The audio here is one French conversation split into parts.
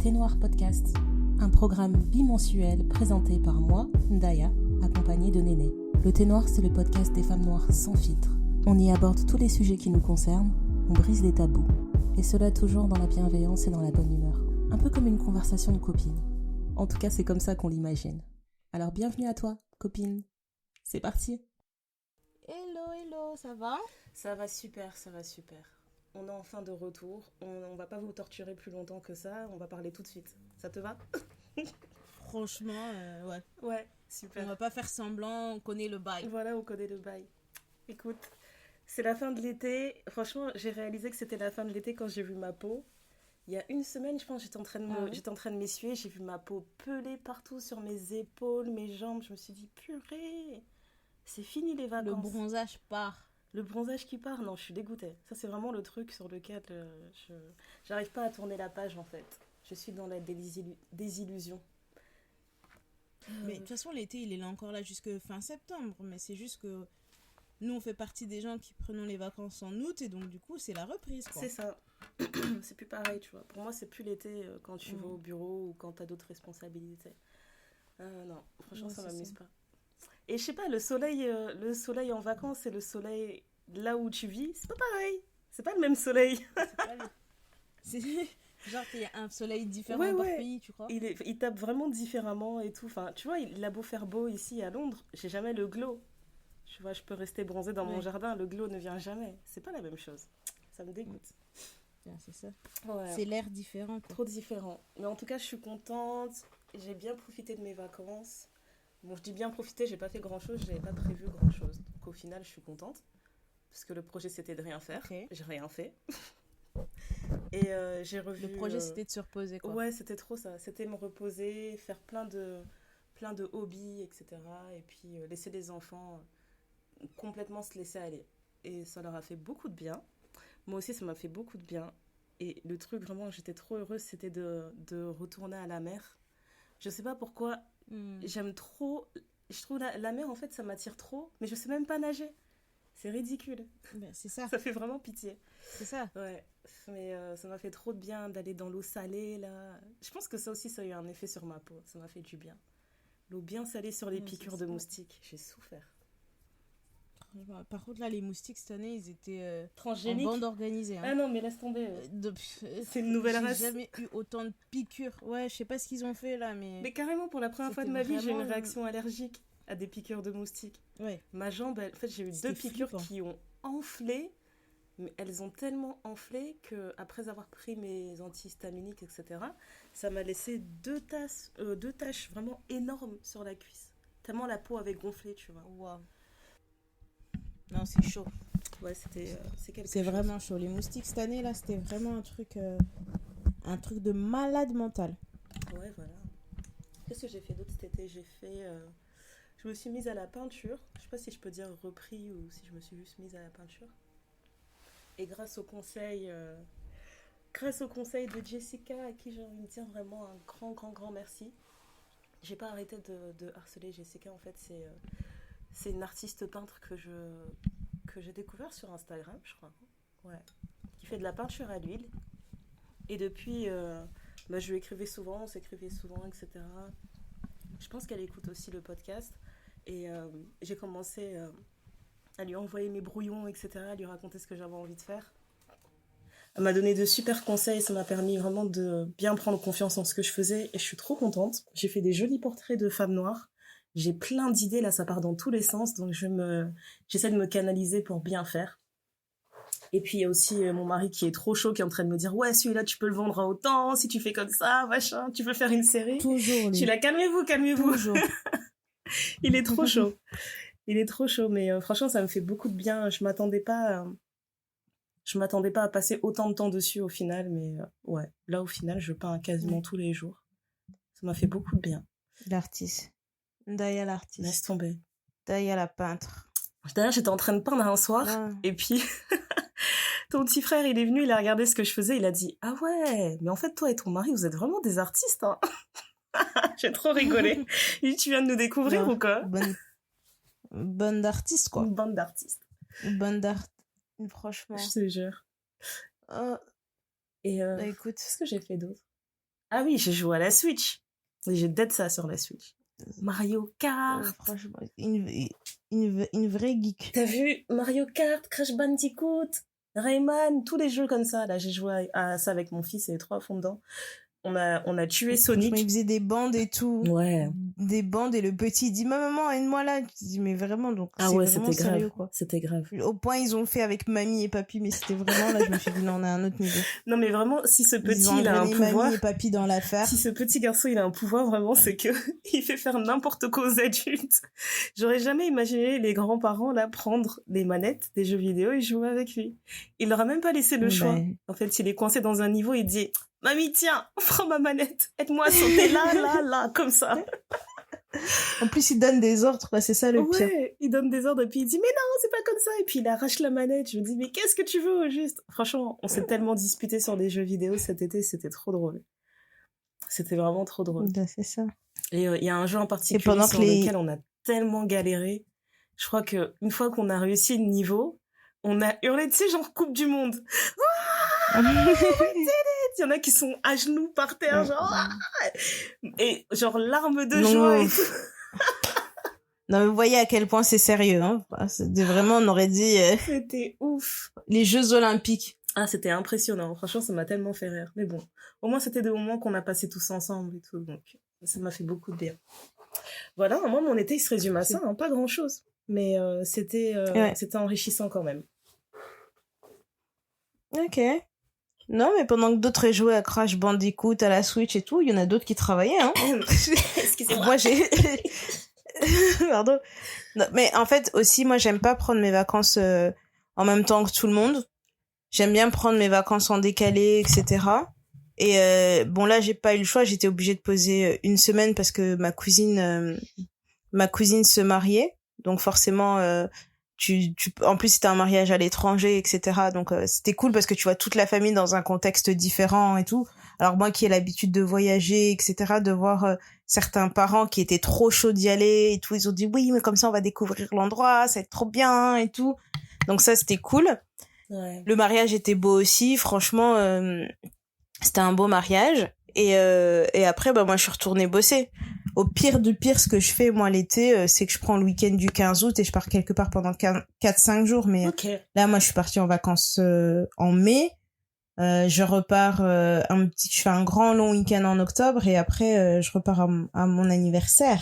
Thé Noir Podcast, un programme bimensuel présenté par moi, Ndaya, accompagnée de Néné. Le Thé Noir, c'est le podcast des femmes noires sans filtre. On y aborde tous les sujets qui nous concernent, on brise les tabous. Et cela toujours dans la bienveillance et dans la bonne humeur. Un peu comme une conversation de copines. En tout cas, c'est comme ça qu'on l'imagine. Alors bienvenue à toi, copine. C'est parti. Hello, ça va? Ça va super. On est enfin de retour. On va pas vous torturer plus longtemps que ça. On va parler tout de suite. Ça te va? Franchement, ouais. Ouais, super. On va pas faire semblant, on connaît le bail. Voilà, on connaît le bail. Écoute, c'est la fin de l'été. Franchement, j'ai réalisé que c'était la fin de l'été quand j'ai vu ma peau. Il y a une semaine, je pense, j'étais en train de m'essuyer. J'ai vu ma peau pelée partout sur mes épaules, mes jambes. Je me suis dit, purée, c'est fini les vacances. Le bronzage part. Le bronzage qui part, non, je suis dégoûtée. Ça, c'est vraiment le truc sur lequel j'arrive pas à tourner la page, en fait. Je suis dans la désillusion. Mais de toute façon, l'été, il est là encore là jusque fin septembre. Mais c'est juste que nous, on fait partie des gens qui prenons les vacances en août. Et donc, du coup, c'est la reprise, quoi. C'est ça. C'est plus pareil, tu vois. Pour moi, c'est plus l'été quand tu vas au bureau ou quand t'as d'autres responsabilités. Non, franchement, ça m'amuse pas. Et je sais pas, le soleil en vacances et le soleil là où tu vis, c'est pas pareil. C'est pas le même soleil. C'est genre qu'il y a un soleil différent par pays, tu crois? Il tape vraiment différemment et tout. Enfin, tu vois, il a beau faire beau ici à Londres, j'ai jamais le glow. Tu vois, je peux rester bronzée dans mon jardin, le glow ne vient jamais. C'est pas la même chose. Ça me dégoûte. C'est ça. Ouais. C'est l'air différent, quoi. Trop différent. Mais en tout cas, je suis contente. J'ai bien profité de mes vacances. Bon, je dis bien profiter, j'ai pas fait grand-chose, j'avais pas prévu grand-chose. Donc au final, je suis contente. Parce que le projet, c'était de rien faire. Okay. J'ai rien fait. Et j'ai revu... Le projet, c'était de se reposer, quoi. Ouais, c'était trop ça. C'était me reposer, faire plein de hobbies, etc. Et puis laisser les enfants complètement se laisser aller. Et ça leur a fait beaucoup de bien. Moi aussi, ça m'a fait beaucoup de bien. Et le truc, vraiment, j'étais trop heureuse, c'était de retourner à la mer. Je sais pas pourquoi... J'aime trop, je trouve la mer en fait ça m'attire trop, mais je sais même pas nager, c'est ridicule. Ben, c'est ça. Ça fait vraiment pitié. C'est ça. Ouais, mais ça m'a fait trop de bien d'aller dans l'eau salée là. Je pense que ça aussi ça a eu un effet sur ma peau, ça m'a fait du bien. L'eau bien salée sur les piqûres de moustiques, j'ai souffert. Par contre là les moustiques cette année ils étaient transgéniques. En bande organisée. Ah non mais laisse tomber. C'est une nouvelle race. J'ai jamais eu autant de piqûres. Ouais, je sais pas ce qu'ils ont fait là mais carrément pour la première fois de ma vie j'ai une réaction allergique à des piqûres de moustiques. Ouais. Ma jambe, en fait j'ai eu 2 piqûres qui ont enflé, mais elles ont tellement enflé que après avoir pris mes antihistaminiques etc. ça m'a laissé 2 taches vraiment énormes sur la cuisse. Tellement la peau avait gonflé, tu vois. Waouh. Non, c'est chaud. Ouais, c'est quelque chose. C'est vraiment chaud. Les moustiques cette année là, c'était vraiment un truc de malade mental. Ouais, voilà. Qu'est-ce que j'ai fait d'autre cet été? Je me suis mise à la peinture. Je sais pas si je peux dire repris ou si je me suis juste mise à la peinture. Et grâce au conseil de Jessica, à qui j'ai envie de dire vraiment un grand merci. J'ai pas arrêté de harceler Jessica. En fait, c'est une artiste peintre que j'ai découvert sur Instagram, je crois. Ouais. Qui fait de la peinture à l'huile. Et depuis, je lui écrivais souvent, on s'écrivait souvent, etc. Je pense qu'elle écoute aussi le podcast. Et j'ai commencé à lui envoyer mes brouillons, etc. À lui raconter ce que j'avais envie de faire. Elle m'a donné de super conseils. Ça m'a permis vraiment de bien prendre confiance en ce que je faisais. Et je suis trop contente. J'ai fait des jolis portraits de femmes noires. J'ai plein d'idées, là, ça part dans tous les sens, donc j'essaie de me canaliser pour bien faire. Et puis, il y a aussi mon mari qui est trop chaud, qui est en train de me dire « Ouais, celui-là, tu peux le vendre à autant, si tu fais comme ça, machin, tu peux faire une série. » Toujours, lui. Tu l'as, calmez-vous. Toujours. Il est trop chaud. Mais franchement, ça me fait beaucoup de bien. Je m'attendais pas à passer autant de temps dessus au final, mais ouais, là, au final, je peins quasiment tous les jours. Ça m'a fait beaucoup de bien. L'artiste. Ndaya l'artiste. Laisse tomber. Ndaya la peintre. D'ailleurs, j'étais en train de peindre un soir, et puis ton petit frère, il est venu, il a regardé ce que je faisais, il a dit « Ah ouais, mais en fait, toi et ton mari, vous êtes vraiment des artistes, hein ?» J'ai trop rigolé. Il dit « Tu viens de nous découvrir ou quoi ?» Bande d'artistes, quoi. Une bande d'artistes. Franchement. Je te jure. Et écoute. qu'est-ce que j'ai fait d'autre? Ah oui, j'ai joué à la Switch. Oui, j'ai dead ça sur la Switch. Mario Kart. Franchement, une vraie geek. T'as vu Mario Kart, Crash Bandicoot, Rayman, tous les jeux comme ça. Là, j'ai joué à ça avec mon fils et les 3 fonds dedans. On a tué Sonic. Il faisait des bandes et tout. Ouais. Des bandes et le petit dit maman aide-moi là. Tu dis mais vraiment donc ah c'est ouais, vraiment c'était sérieux grave. quoi. C'était grave. Au point ils ont fait avec mamie et papy mais c'était vraiment là je me suis dit non on a un autre niveau. Non mais vraiment si ce petit ils ont il a un pouvoir. Mamie et papy dans l'affaire. Si ce petit garçon il a un pouvoir vraiment c'est que il fait faire n'importe quoi aux adultes. J'aurais jamais imaginé les grands-parents là prendre les manettes des jeux vidéo et jouer avec lui. Il leur a même pas laissé le choix. En fait il est coincé dans un niveau il dit mamie, tiens, prends ma manette, aide-moi à sauter là, comme ça. En plus, il donne des ordres, là, c'est ça le pire. Ouais, il donne des ordres et puis il dit, mais non, c'est pas comme ça. Et puis il arrache la manette. Je me dis, mais qu'est-ce que tu veux au juste? Franchement, on s'est tellement disputé sur des jeux vidéo cet été, c'était trop drôle. C'était vraiment trop drôle. C'est ça. Et il y a un jeu en particulier sur lequel on a tellement galéré. Je crois qu'une fois qu'on a réussi le niveau, on a hurlé, tu sais, genre Coupe du Monde. Il y en a qui sont à genoux par terre, genre... Et genre larmes de joie et tout. Non, mais vous voyez à quel point c'est sérieux, hein. Vraiment, on aurait dit... C'était ouf. Les Jeux Olympiques. Ah, c'était impressionnant. Franchement, ça m'a tellement fait rire. Mais bon, au moins, c'était des moments qu'on a passés tous ensemble et tout. Donc, ça m'a fait beaucoup de bien. Voilà, moi, mon été, il se résume à ça. Hein, pas grand-chose. Mais c'était enrichissant quand même. Ok. Non, mais pendant que d'autres jouaient à Crash Bandicoot, à la Switch et tout, il y en a d'autres qui travaillaient, hein. Excusez-moi. Moi, j'ai... Pardon. Non, mais en fait, aussi, moi, j'aime pas prendre mes vacances en même temps que tout le monde. J'aime bien prendre mes vacances en décalé, etc. Et bon, là, j'ai pas eu le choix. J'étais obligée de poser une semaine parce que ma cousine se mariait. Donc, forcément... en plus c'était un mariage à l'étranger, etc. Donc c'était cool parce que tu vois toute la famille dans un contexte différent et tout. Alors moi qui ai l'habitude de voyager, etc., de voir certains parents qui étaient trop chauds d'y aller et tout, ils ont dit oui mais comme ça on va découvrir l'endroit, ça va être trop bien et tout. Donc ça c'était cool. Ouais. Le mariage était beau aussi, franchement c'était un beau mariage. Et après bah moi je suis retournée bosser. Au pire du pire, ce que je fais, moi, l'été, c'est que je prends le week-end du 15 août et je pars quelque part pendant 4-5 jours. Mais là, moi, je suis partie en vacances en mai. Je repars je fais un grand long week-end en octobre et après, je repars à mon anniversaire.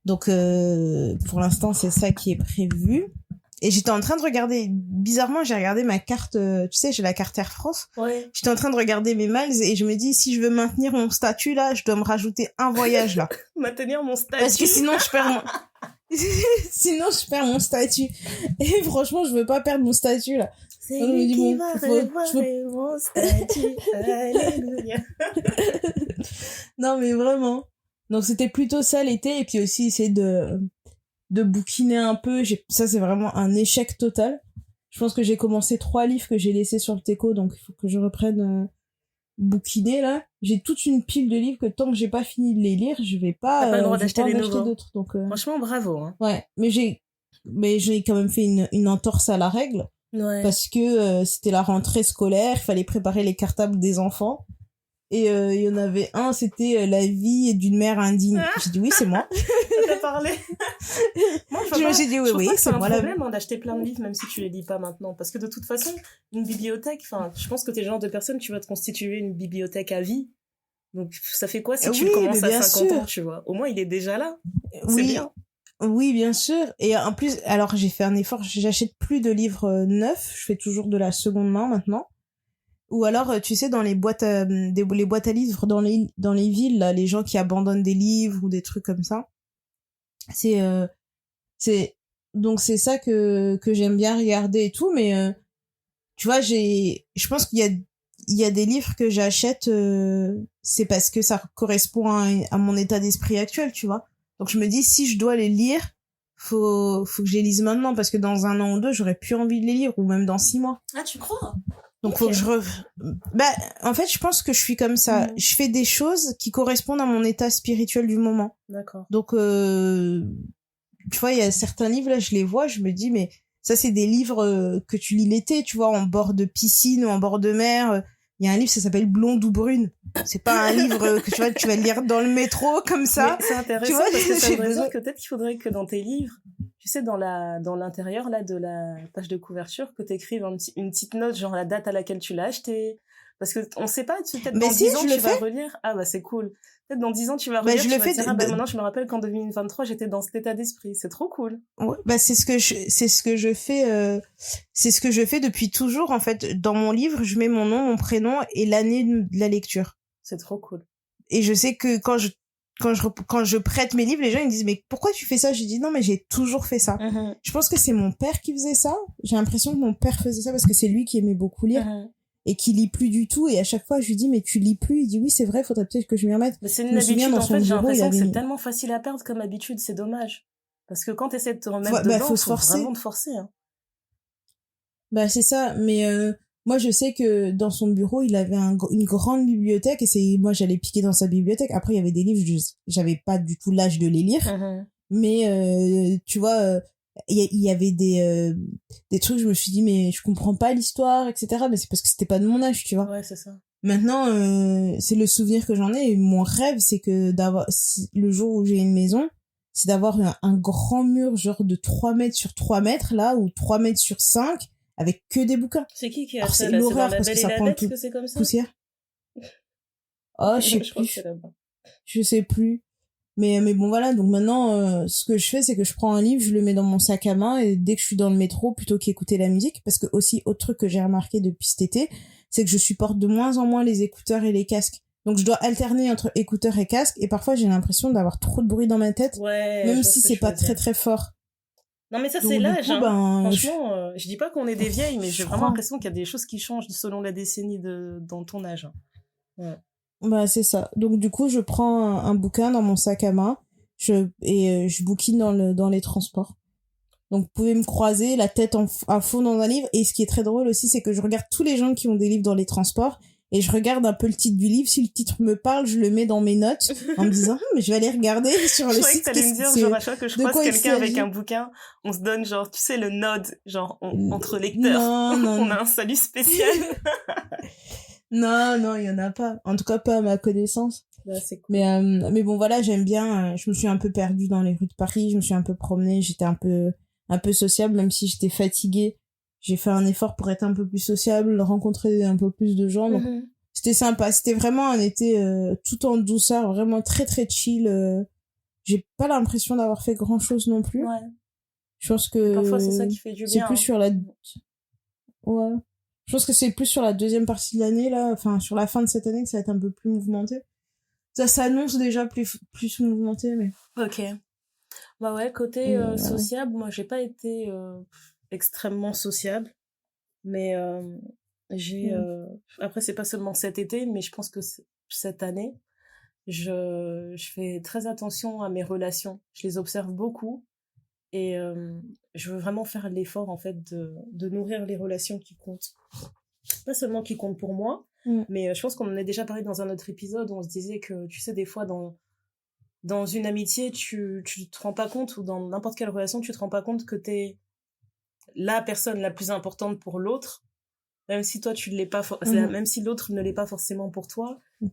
Donc, pour l'instant, c'est ça qui est prévu. Et j'étais en train de regarder, bizarrement, j'ai regardé ma carte, tu sais, j'ai la carte Air France. Ouais. J'étais en train de regarder mes miles et je me dis, si je veux maintenir mon statut là, je dois me rajouter un voyage là. Maintenir mon statut. Parce que sinon, je perds mon statut. Et franchement, je veux pas perdre mon statut là. C'est lui qui va revoir mon statut. Alléluia. Non, mais vraiment. Donc, c'était plutôt ça l'été et puis aussi essayer de bouquiner un peu. Ça, c'est vraiment un échec total. Je pense que j'ai commencé 3 livres que j'ai laissés sur le Teco, donc il faut que je reprenne bouquiner, là. J'ai toute une pile de livres que tant que j'ai pas fini de les lire, je vais pas... T'as pas le droit d'acheter les nouveaux. D'autres, donc, franchement, bravo. Hein. Ouais, mais j'ai quand même fait une entorse à la règle. Ouais. Parce que c'était la rentrée scolaire, il fallait préparer les cartables des enfants. Et il y en avait un, c'était la vie d'une mère indigne. J'ai dit oui, c'est moi. T'as parlé. Moi, je me suis dit oui, c'est moi. C'est un problème hein, d'acheter plein de livres, même si tu les lis pas maintenant. Parce que de toute façon, une bibliothèque, enfin, je pense que t'es le genre de personne, tu vas te constituer une bibliothèque à vie. Donc, ça fait quoi si tu commences à 50 ans, tu vois? Au moins, il est déjà là. C'est bien. Oui, bien sûr. Et en plus, alors j'ai fait un effort, j'achète plus de livres neufs, je fais toujours de la seconde main maintenant. Ou alors, tu sais, dans les boîtes à livres dans les villes, là, les gens qui abandonnent des livres ou des trucs comme ça. Donc c'est ça que j'aime bien regarder et tout, mais tu vois, je pense qu'il y a des livres que j'achète, c'est parce que ça correspond à mon état d'esprit actuel, tu vois. Donc je me dis, si je dois les lire, faut que je les lise maintenant, parce que dans 1 an ou 2, j'aurais plus envie de les lire, ou même dans 6 mois. Ah, tu crois? Donc faut que en fait, je pense que je suis comme ça. Je fais des choses qui correspondent à mon état spirituel du moment. D'accord. Donc, tu vois, il y a certains livres, là, je les vois, je me dis, mais ça, c'est des livres que tu lis l'été, tu vois, en bord de piscine ou en bord de mer. Il y a un livre, ça s'appelle Blonde ou Brune. C'est pas un livre que tu vas lire dans le métro comme ça. Mais c'est intéressant parce que ça veut dire que peut-être qu'il faudrait que dans tes livres, tu sais, dans l'intérieur là de la page de couverture, que t'écrives une petite note, genre la date à laquelle tu l'as acheté. Parce que on sait pas, peut-être dans 10 ans tu vas relire. Ah bah c'est cool. Peut-être dans 10 ans tu vas relire, tu vas te dire, maintenant je me rappelle qu'en 2023 j'étais dans cet état d'esprit. C'est trop cool. Ouais, bah c'est ce que je fais depuis toujours en fait. Dans mon livre, je mets mon nom, mon prénom et l'année de la lecture. C'est trop cool. Et je sais que quand je prête mes livres, les gens ils me disent mais pourquoi tu fais ça? Je dis non mais j'ai toujours fait ça. Je pense que c'est mon père qui faisait ça. J'ai l'impression que mon père faisait ça parce que c'est lui qui aimait beaucoup lire. Et qui lit plus du tout, et à chaque fois je lui dis mais tu lis plus, il dit oui c'est vrai, faudrait peut-être que je m'y remette. Mais c'est une habitude en fait, j'ai l'impression que c'est tellement facile à perdre comme habitude, c'est dommage. Parce que quand t'essaies de te remettre dedans, faut vraiment te forcer. Hein. Bah c'est ça, mais moi je sais que dans son bureau il avait une grande bibliothèque, et moi j'allais piquer dans sa bibliothèque. Après il y avait des livres, j'avais pas du tout l'âge de les lire, mais tu vois... il y avait des trucs, je me suis dit mais je comprends pas l'histoire, etc. Mais c'est parce que c'était pas de mon âge, tu vois. Ouais, c'est ça. Maintenant c'est le souvenir que j'en ai, et mon rêve c'est que le jour où j'ai une maison, c'est d'avoir un grand mur genre de 3 mètres sur 3 mètres là, ou 3 mètres sur 5 avec que des bouquins. C'est qui a ça là? C'est l'horreur parce que ça prend tout c'est comme ça. Poussière. Oh, je sais plus. Je sais plus. Mais bon voilà, donc maintenant ce que je fais c'est que je prends un livre, je le mets dans mon sac à main, et dès que je suis dans le métro, plutôt qu'écouter la musique, parce que aussi autre truc que j'ai remarqué depuis cet été, c'est que je supporte de moins en moins les écouteurs et les casques. Donc je dois alterner entre écouteurs et casques, et parfois j'ai l'impression d'avoir trop de bruit dans ma tête, même si c'est pas très très fort. Non mais ça donc, c'est l'âge, hein. Franchement, je dis pas qu'on est des vieilles, mais j'ai vraiment l'impression qu'il y a des choses qui changent selon la décennie dans ton âge. Ouais. Bah c'est ça. Donc du coup je prends un bouquin dans mon sac à main, je bouquine dans les transports. Donc vous pouvez me croiser la tête à fond dans un livre, et ce qui est très drôle aussi c'est que je regarde tous les gens qui ont des livres dans les transports, et je regarde un peu le titre du livre. Si le titre me parle, je le mets dans mes notes en me disant mais je vais aller regarder sur le site. Je croyais que t'allais me dire genre à chaque fois que je croise quelqu'un avec un bouquin, on se donne genre tu sais le nod genre entre lecteurs. Non. On a un salut spécial. Non, il y en a pas. En tout cas, pas à ma connaissance. Bah, c'est cool. Mais bon, voilà, j'aime bien. Je me suis un peu perdue dans les rues de Paris. Je me suis un peu promenée. J'étais un peu sociable, même si j'étais fatiguée. J'ai fait un effort pour être un peu plus sociable, rencontrer un peu plus de gens. Donc, c'était sympa. C'était vraiment un été tout en douceur, vraiment très très chill. J'ai pas l'impression d'avoir fait grand chose non plus. Ouais. Je pense que parfois c'est ça qui fait du bien. C'est plus sur la. Ouais. Je pense que c'est plus sur la deuxième partie de l'année, là, enfin, sur la fin de cette année, que ça va être un peu plus mouvementé. Ça s'annonce déjà plus mouvementé, mais... Ok. Bah ouais, côté sociable, moi, j'ai pas été extrêmement sociable, mais j'ai... Après, c'est pas seulement cet été, mais je pense que cette année, je fais très attention à mes relations. Je les observe beaucoup, et je veux vraiment faire l'effort en fait de nourrir les relations qui comptent, pas seulement qui comptent pour moi, mais je pense qu'on en a déjà parlé dans un autre épisode où on se disait que tu sais des fois dans une amitié tu te rends pas compte, ou dans n'importe quelle relation tu te rends pas compte que t'es la personne la plus importante pour l'autre, même si toi tu l'es pas même si l'autre ne l'est pas forcément pour toi. Je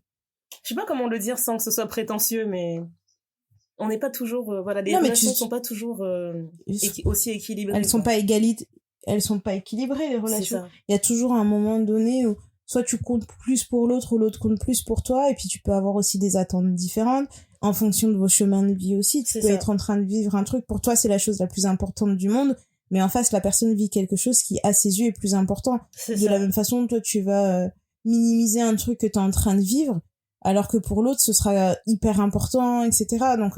sais pas comment le dire sans que ce soit prétentieux, mais on n'est pas toujours les relations sont pas toujours aussi équilibrées. Elles sont pas équilibrées, les relations. Il y a toujours un moment donné où soit tu comptes plus pour l'autre, ou l'autre compte plus pour toi, et puis tu peux avoir aussi des attentes différentes en fonction de vos chemins de vie aussi. Tu peux être en train de vivre un truc, pour toi c'est la chose la plus importante du monde, mais en face la personne vit quelque chose qui à ses yeux est plus important. La même façon, toi tu vas minimiser un truc que t'es en train de vivre, alors que pour l'autre ce sera hyper important, etc. Donc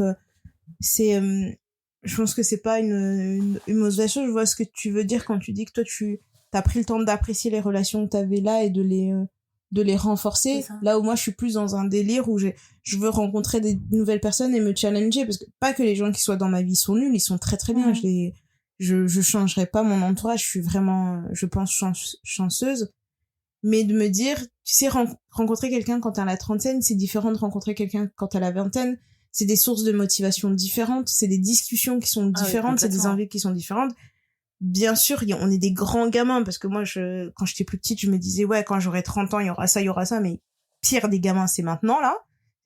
je pense que c'est pas une mauvaise chose. Je vois ce que tu veux dire quand tu dis que toi t'as pris le temps d'apprécier les relations que t'avais là et de les renforcer. Là où moi je suis plus dans un délire où je veux rencontrer des nouvelles personnes et me challenger, parce que pas que les gens qui soient dans ma vie sont nuls, ils sont très très bien. Je changerai pas mon entourage, je suis vraiment, je pense, chanceuse. Mais de me dire, tu sais, rencontrer quelqu'un quand t'as la trentaine, c'est différent de rencontrer quelqu'un quand t'as la vingtaine. C'est des sources de motivation différentes, c'est des discussions qui sont différentes, c'est des envies qui sont différentes. bien sûr, on est des grands gamins, parce que moi, quand j'étais plus petite, je me disais, ouais, quand j'aurai 30 ans, il y aura ça, mais pire des gamins, c'est maintenant, là.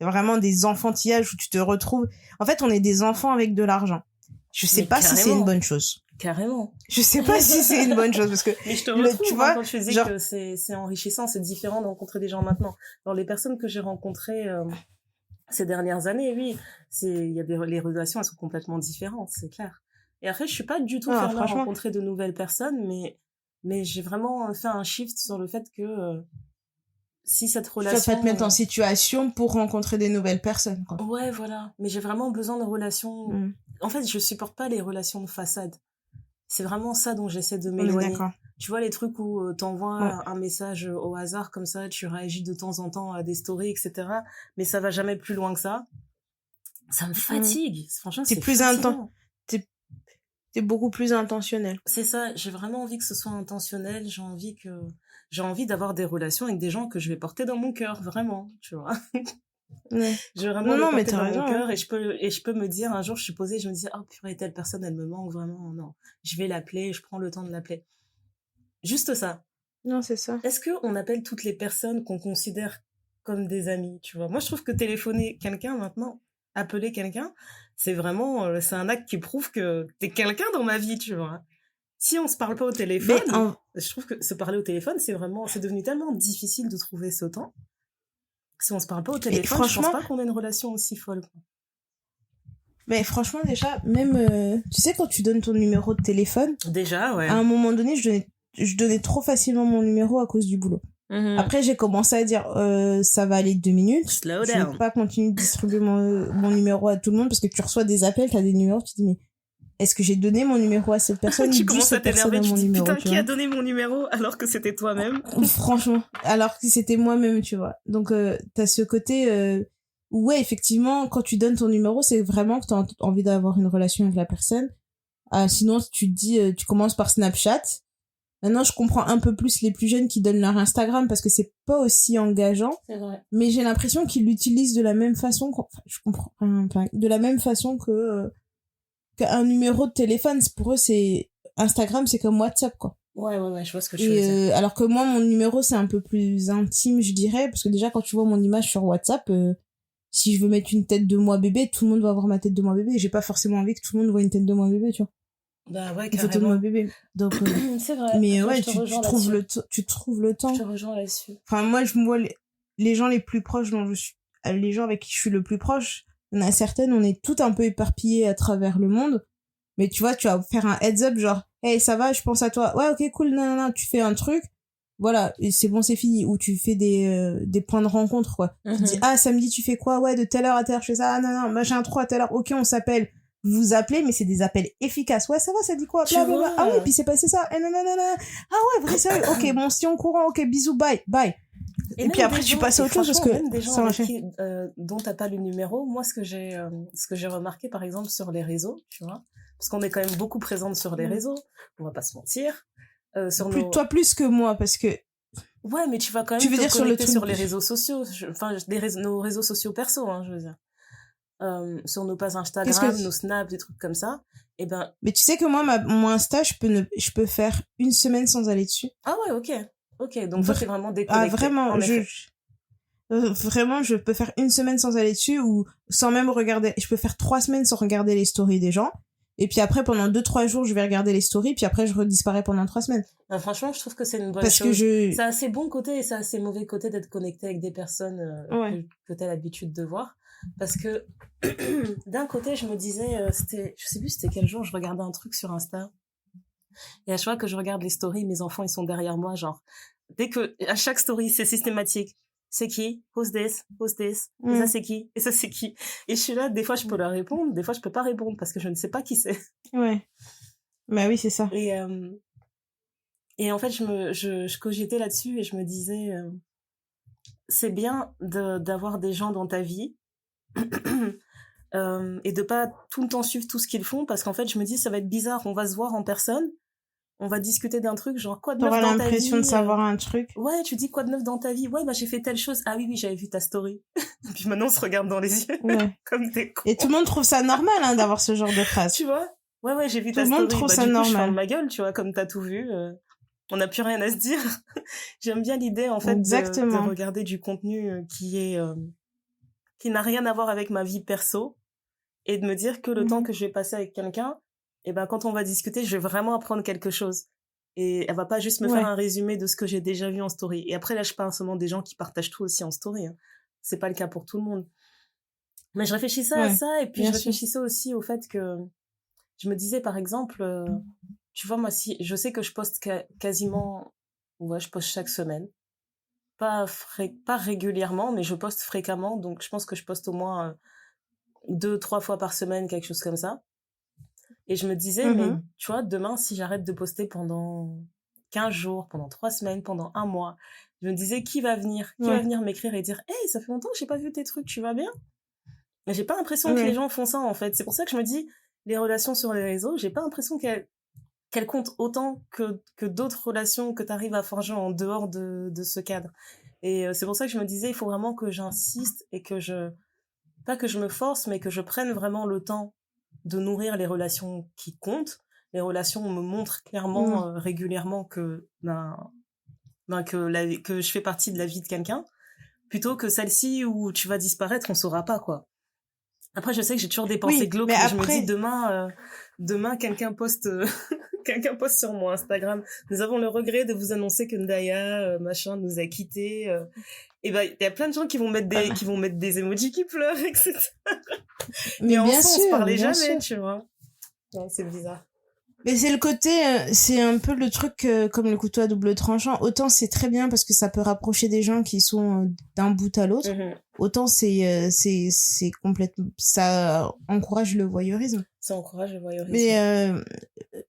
C'est vraiment des enfantillages où tu te retrouves. En fait, on est des enfants avec de l'argent. Je sais pas si c'est une bonne chose. Carrément. Je sais pas si c'est une bonne chose, parce que, mais je te retrouve, tu vois, quand tu dis que c'est enrichissant, c'est différent de rencontrer des gens maintenant. Alors, les personnes que j'ai rencontrées, ces dernières années, oui, les relations, elles sont complètement différentes, c'est clair. Et après, je suis pas du tout fermée à rencontrer de nouvelles personnes, mais j'ai vraiment fait un shift sur le fait que si cette relation... Tu vas pas te mettre en situation pour rencontrer des nouvelles personnes, quoi. Ouais, voilà. Mais j'ai vraiment besoin de relations... En fait, je supporte pas les relations de façade. C'est vraiment ça dont j'essaie de m'éloigner. Tu vois, les trucs où t'envoies un message au hasard comme ça, tu réagis de temps en temps à des stories, etc. Mais ça va jamais plus loin que ça. Ça me fatigue. Franchement, c'est plus intense. T'es beaucoup plus intentionnel. C'est ça. J'ai vraiment envie que ce soit intentionnel. J'ai envie d'avoir des relations avec des gens que je vais porter dans mon cœur, vraiment, tu vois. Ouais. Je vais vraiment les porter dans mon cœur et je peux me dire, un jour, je suis posée, je me dis, oh purée, telle personne, elle me manque vraiment. Non, je vais l'appeler, je prends le temps de l'appeler. Juste ça. Non, c'est ça. Est-ce qu'on appelle toutes les personnes qu'on considère comme des amis, tu vois? Moi, je trouve que téléphoner quelqu'un maintenant, appeler quelqu'un, c'est vraiment, c'est un acte qui prouve que t'es quelqu'un dans ma vie, tu vois. Si on se parle pas au téléphone, je trouve que se parler au téléphone, c'est devenu tellement difficile de trouver ce temps. Si on se parle pas au téléphone, je pense pas qu'on ait une relation aussi folle. Mais franchement, déjà, même, tu sais, quand tu donnes ton numéro de téléphone, déjà, ouais. À un moment donné, je donnais trop facilement mon numéro à cause du boulot. Après, j'ai commencé à dire, ça va aller 2 minutes. Slow down. Je vais pas continuer de distribuer mon numéro à tout le monde parce que tu reçois des appels, t'as des numéros, tu te dis, mais est-ce que j'ai donné mon numéro à cette personne? Tu commences à t'énerver, tu te dis, putain, qui a donné mon numéro alors que c'était toi-même? Franchement, alors que c'était moi-même, tu vois. Donc, t'as ce côté, ouais, effectivement, quand tu donnes ton numéro, c'est vraiment que t'as envie d'avoir une relation avec la personne. Sinon, tu te dis, tu commences par Snapchat. Maintenant, je comprends un peu plus les plus jeunes qui donnent leur Instagram parce que c'est pas aussi engageant. C'est vrai. Mais j'ai l'impression qu'ils l'utilisent de la même façon je comprends, de la même façon qu'un numéro de téléphone. Pour eux, Instagram, c'est comme WhatsApp, quoi. Ouais, je vois ce que tu veux dire. Alors que moi, mon numéro, c'est un peu plus intime, je dirais, parce que déjà, quand tu vois mon image sur WhatsApp, si je veux mettre une tête de moi bébé, tout le monde va voir ma tête de moi bébé. J'ai pas forcément envie que tout le monde voit une tête de moi bébé, tu vois. Bah ouais, une photo de moi bébé. Donc, c'est vrai. Mais ouais, tu trouves le temps. Je te rejoins là-dessus. Enfin, moi, je me vois les gens les plus proches les gens avec qui je suis le plus proche, il y en a certaines, on est toutes un peu éparpillées à travers le monde. Mais tu vois, tu vas faire un heads up, genre, hey, ça va, je pense à toi. Ouais, ok, cool, non, tu fais un truc. Voilà, et c'est bon, c'est fini. Ou tu fais des points de rencontre, quoi. Tu te dis, samedi, tu fais quoi? Ouais, de telle heure à telle heure, je fais ça. Ah, non, machin, 3 à telle heure. Ok, on s'appelle. Vous vous appelez, mais c'est des appels efficaces. Ouais, ça va, ça dit quoi? Blablabla. Ah oui, puis c'est passé ça. Non. Ah ouais, vrai sérieux. Ok, bon, si on courant, ok, bisous, bye. Et puis après, tu passes à autre chose parce que même des gens dont t'as pas le numéro. Moi, ce que j'ai remarqué, par exemple, sur les réseaux, tu vois, parce qu'on est quand même beaucoup présente sur les réseaux, on va pas se mentir. Toi plus que moi, parce que. Ouais, mais tu vas quand même te connecter sur les réseaux sociaux. Nos réseaux sociaux perso, hein, je veux dire. Sur nos pages Instagram, nos snaps, des trucs comme ça. Et ben. Mais tu sais que moi, mon Insta, je peux faire 1 semaine sans aller dessus. Ah ouais, ok. Donc toi, t'es vraiment déconnecté. Ah vraiment, vraiment, je peux faire 1 semaine sans aller dessus ou sans même regarder. Je peux faire 3 semaines sans regarder les stories des gens. Et puis après, pendant 2-3 jours, je vais regarder les stories. Puis après, je redisparais pendant 3 semaines. Franchement, je trouve que c'est une bonne chose. Parce que ça a ses bons côtés et ça a ses mauvais côtés d'être connecté avec des personnes que t'as l'habitude de voir. Parce que d'un côté, je me disais, je sais plus c'était quel jour, je regardais un truc sur Insta. Et à chaque fois que je regarde les stories, mes enfants, ils sont derrière moi, genre, à chaque story, c'est systématique. C'est qui? Who's this? Et ça, c'est qui? Et ça, c'est qui? Et je suis là, des fois, je peux leur répondre, des fois, je peux pas répondre parce que je ne sais pas qui c'est. Ouais. Bah oui, c'est ça. Et en fait, je cogitais là-dessus et je me disais, c'est bien d'avoir des gens dans ta vie et de pas tout le temps suivre tout ce qu'ils font parce qu'en fait je me dis ça va être bizarre, on va se voir en personne, on va discuter d'un truc genre quoi de neuf dans ta vie. T'auras l'impression de savoir un truc. Ouais, tu dis quoi de neuf dans ta vie? Ouais, bah j'ai fait telle chose. Ah oui, j'avais vu ta story. Puis maintenant on se regarde dans les yeux comme des cons. Et tout le monde trouve ça normal d'avoir ce genre de phrase. Tu vois? Ouais, j'ai vu Tout ta le monde story. trouve Bah, ça du coup, je ferme normal. ma gueule, tu vois, comme t'as tout vu. On n'a plus rien à se dire. J'aime bien l'idée, en fait, de Exactement. regarder du contenu qui n'a rien à voir avec ma vie perso et de me dire que le temps Mhm. que je vais passer avec quelqu'un, et ben, quand on va discuter, je vais vraiment apprendre quelque chose. Et elle va pas juste me faire Ouais, un résumé de ce que j'ai déjà vu en story. Et après, là, je parle seulement des gens qui partagent tout aussi en story, hein. C'est pas le cas pour tout le monde. Mais je réfléchissais à ouais, ça, et puis je bien sûr. réfléchissais aussi au fait que je me disais, par exemple, tu vois, moi, si, je sais que je poste quasiment, ouais, je poste chaque semaine. Pas régulièrement, mais je poste fréquemment, donc je pense que je poste au moins 2, 3 fois par semaine, quelque chose comme ça. Et je me disais, mais Mhm. tu vois, demain, si j'arrête de poster pendant 15 jours, pendant 3 semaines, pendant un mois, je me disais, qui va venir? Qui va Ouais, venir m'écrire et dire, hey, ça fait longtemps que j'ai pas vu tes trucs, tu vas bien? Mais j'ai pas l'impression que les ouais. gens font ça, en fait. C'est pour ça que je me dis, les relations sur les réseaux, j'ai pas l'impression qu'elles comptent autant que d'autres relations que tu arrives à forger en dehors de ce cadre. Et c'est pour ça que je me disais, il faut vraiment que j'insiste et pas que je me force, mais que je prenne vraiment le temps de nourrir les relations qui comptent. Les relations me montrent clairement, Mhm. régulièrement que je fais partie de la vie de quelqu'un, plutôt que celle-ci où tu vas disparaître, on saura pas, quoi. Après, je sais que j'ai toujours des pensées Oui, mais glauques, mais je me dis après, demain quelqu'un poste, quelqu'un poste sur mon Instagram. Nous avons le regret de vous annoncer que Ndaya, machin, nous a quittés. Et ben, il y a plein de gens qui vont mettre des emojis qui pleurent, etc. Et mais en bien soi, on se sûr, mais parlait bien jamais, sûr. tu vois. Ouais, c'est bizarre. Mais c'est le côté, c'est un peu le truc comme le couteau à double tranchant. Autant c'est très bien parce que ça peut rapprocher des gens qui sont d'un bout à l'autre. Mhm. Autant c'est complètement, ça encourage le voyeurisme. Ça encourage le Mais voyeurisme. euh,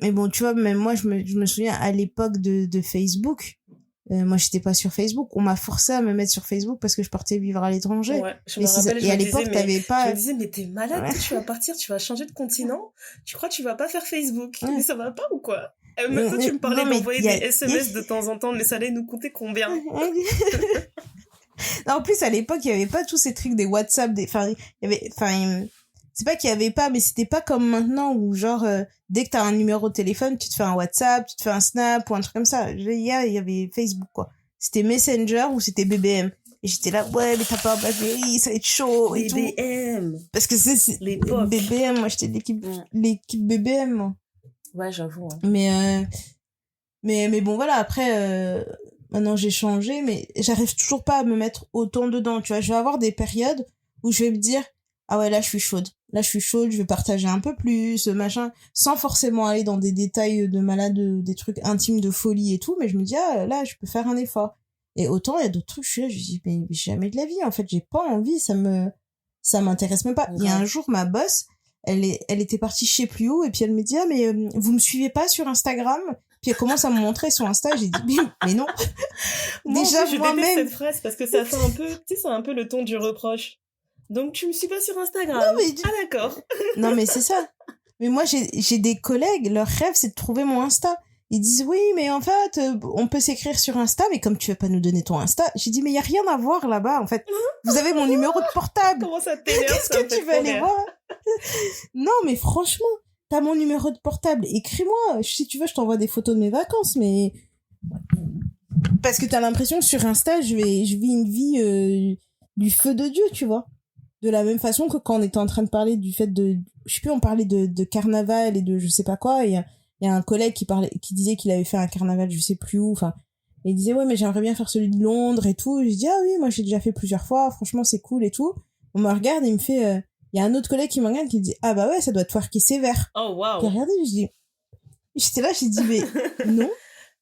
mais bon, tu vois, même moi je me souviens à l'époque de Facebook. Moi j'étais pas sur Facebook. On m'a forcé à me mettre sur Facebook parce que je partais vivre à l'étranger. Ouais, je me rappelle, Et à l'époque t'avais je me pas. disais, mais t'es malade, Ouais. toi, tu vas partir, tu vas changer de continent, tu crois que tu vas pas faire Facebook, mais Ouais. ça va pas ou quoi? Maintenant, tu me parlais Non mais d'envoyer il y des a. SMS de temps en temps, mais ça allait nous coûter combien? En plus, à l'époque, il y avait pas tous ces trucs des WhatsApp, enfin, il y avait, enfin, c'est pas qu'il y avait pas, mais c'était pas comme maintenant où genre, dès que t'as un numéro de téléphone, tu te fais un WhatsApp, tu te fais un Snap ou un truc comme ça. Il y avait Facebook, quoi. C'était Messenger ou c'était BBM. Et j'étais là, ouais, mais t'as pas un BlackBerry, ça va être chaud et tout. BBM, Parce que l'époque. BBM, moi, j'étais de Mm. l'équipe BBM, moi. Ouais, j'avoue, hein. Mais, mais bon, voilà, après, maintenant j'ai changé, mais j'arrive toujours pas à me mettre autant dedans, tu vois. Je vais avoir des périodes où je vais me dire, ah ouais, là je suis chaude. Là je suis chaude, je vais partager un peu plus, machin, sans forcément aller dans des détails de malade, des trucs intimes de folie et tout, mais je me dis, ah là, je peux faire un effort. Et autant, il y a d'autres trucs, je suis là, je dis, mais jamais de la vie, en fait, j'ai pas envie, ça m'intéresse même pas. Il y a un Grave. jour, ma boss, elle était partie je sais plus où, et puis elle me dit, ah, mais vous me suivez pas sur Instagram? Puis elle commence à me montrer son Insta, j'ai dit, mais non. Moi, en Déjà, plus, je déteste moi-même. cette phrase parce que ça fait un peu, tu sais, c'est un peu le ton du reproche. Donc, tu me suis pas sur Non, Instagram. mais, Ah, d'accord. non, mais c'est ça. Mais moi, j'ai des collègues, leur rêve, c'est de trouver mon Insta. Ils disent, oui, mais en fait, on peut s'écrire sur Insta, mais comme tu veux pas nous donner ton Insta, j'ai dit, mais il y a rien à voir là-bas, en fait. Vous avez mon numéro de portable. Comment ça t'énerve, Qu'est-ce ça me que fait tu veux trop aller rire. voir? Non, mais franchement, t'as mon numéro de portable. Écris-moi. Si tu veux, je t'envoie des photos de mes vacances, mais parce que t'as l'impression que sur Insta, je vis une vie du feu de Dieu, tu vois. De la même façon que quand on était en train de parler du fait de, je sais plus, on parlait de carnaval et de je sais pas quoi, et il y a un collègue qui disait qu'il avait fait un carnaval, je sais plus où, enfin, et il disait, ouais, mais j'aimerais bien faire celui de Londres et tout. Je dis, ah oui, moi j'ai déjà fait plusieurs fois, franchement c'est cool et tout. On me regarde et il me fait, il y a un autre collègue qui me regarde qui me dit, ah bah ouais, ça doit te twerker sévère. Oh, Puis waouh. regardez, j'étais là, j'ai dit, mais non,